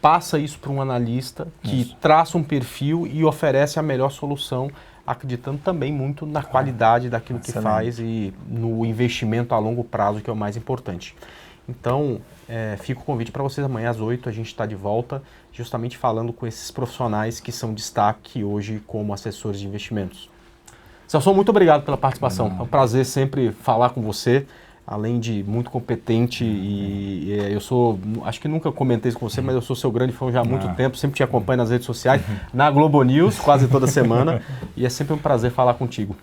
passa isso para um analista que traça um perfil e oferece a melhor solução, acreditando também muito na qualidade daquilo que faz e no investimento a longo prazo, que é o mais importante. Então, fica o convite para vocês amanhã às 8, a gente está de volta, justamente falando com esses profissionais que são destaque hoje como assessores de investimentos. Celso, muito obrigado pela participação. É um prazer sempre falar com você, além de muito competente e acho que nunca comentei isso com você, mas eu sou seu grande fã já há muito tempo, sempre te acompanho nas redes sociais, na Globo News, quase toda semana, e é sempre um prazer falar contigo.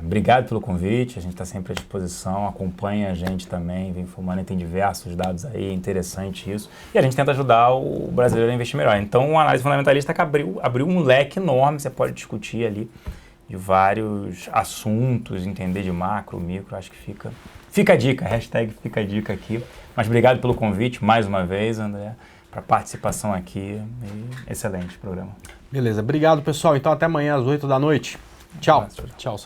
Obrigado pelo convite, a gente está sempre à disposição, acompanha a gente também, vem informando, tem diversos dados aí, é interessante isso, e a gente tenta ajudar o brasileiro a investir melhor. Então, a análise fundamentalista que abriu um leque enorme, você pode discutir ali de vários assuntos, entender de macro, micro, acho que fica a dica, hashtag fica a dica aqui. Mas obrigado pelo convite mais uma vez, André, para a participação aqui. Excelente programa. Beleza, obrigado pessoal. Então até amanhã às 8 da noite. Tchau. Tchau.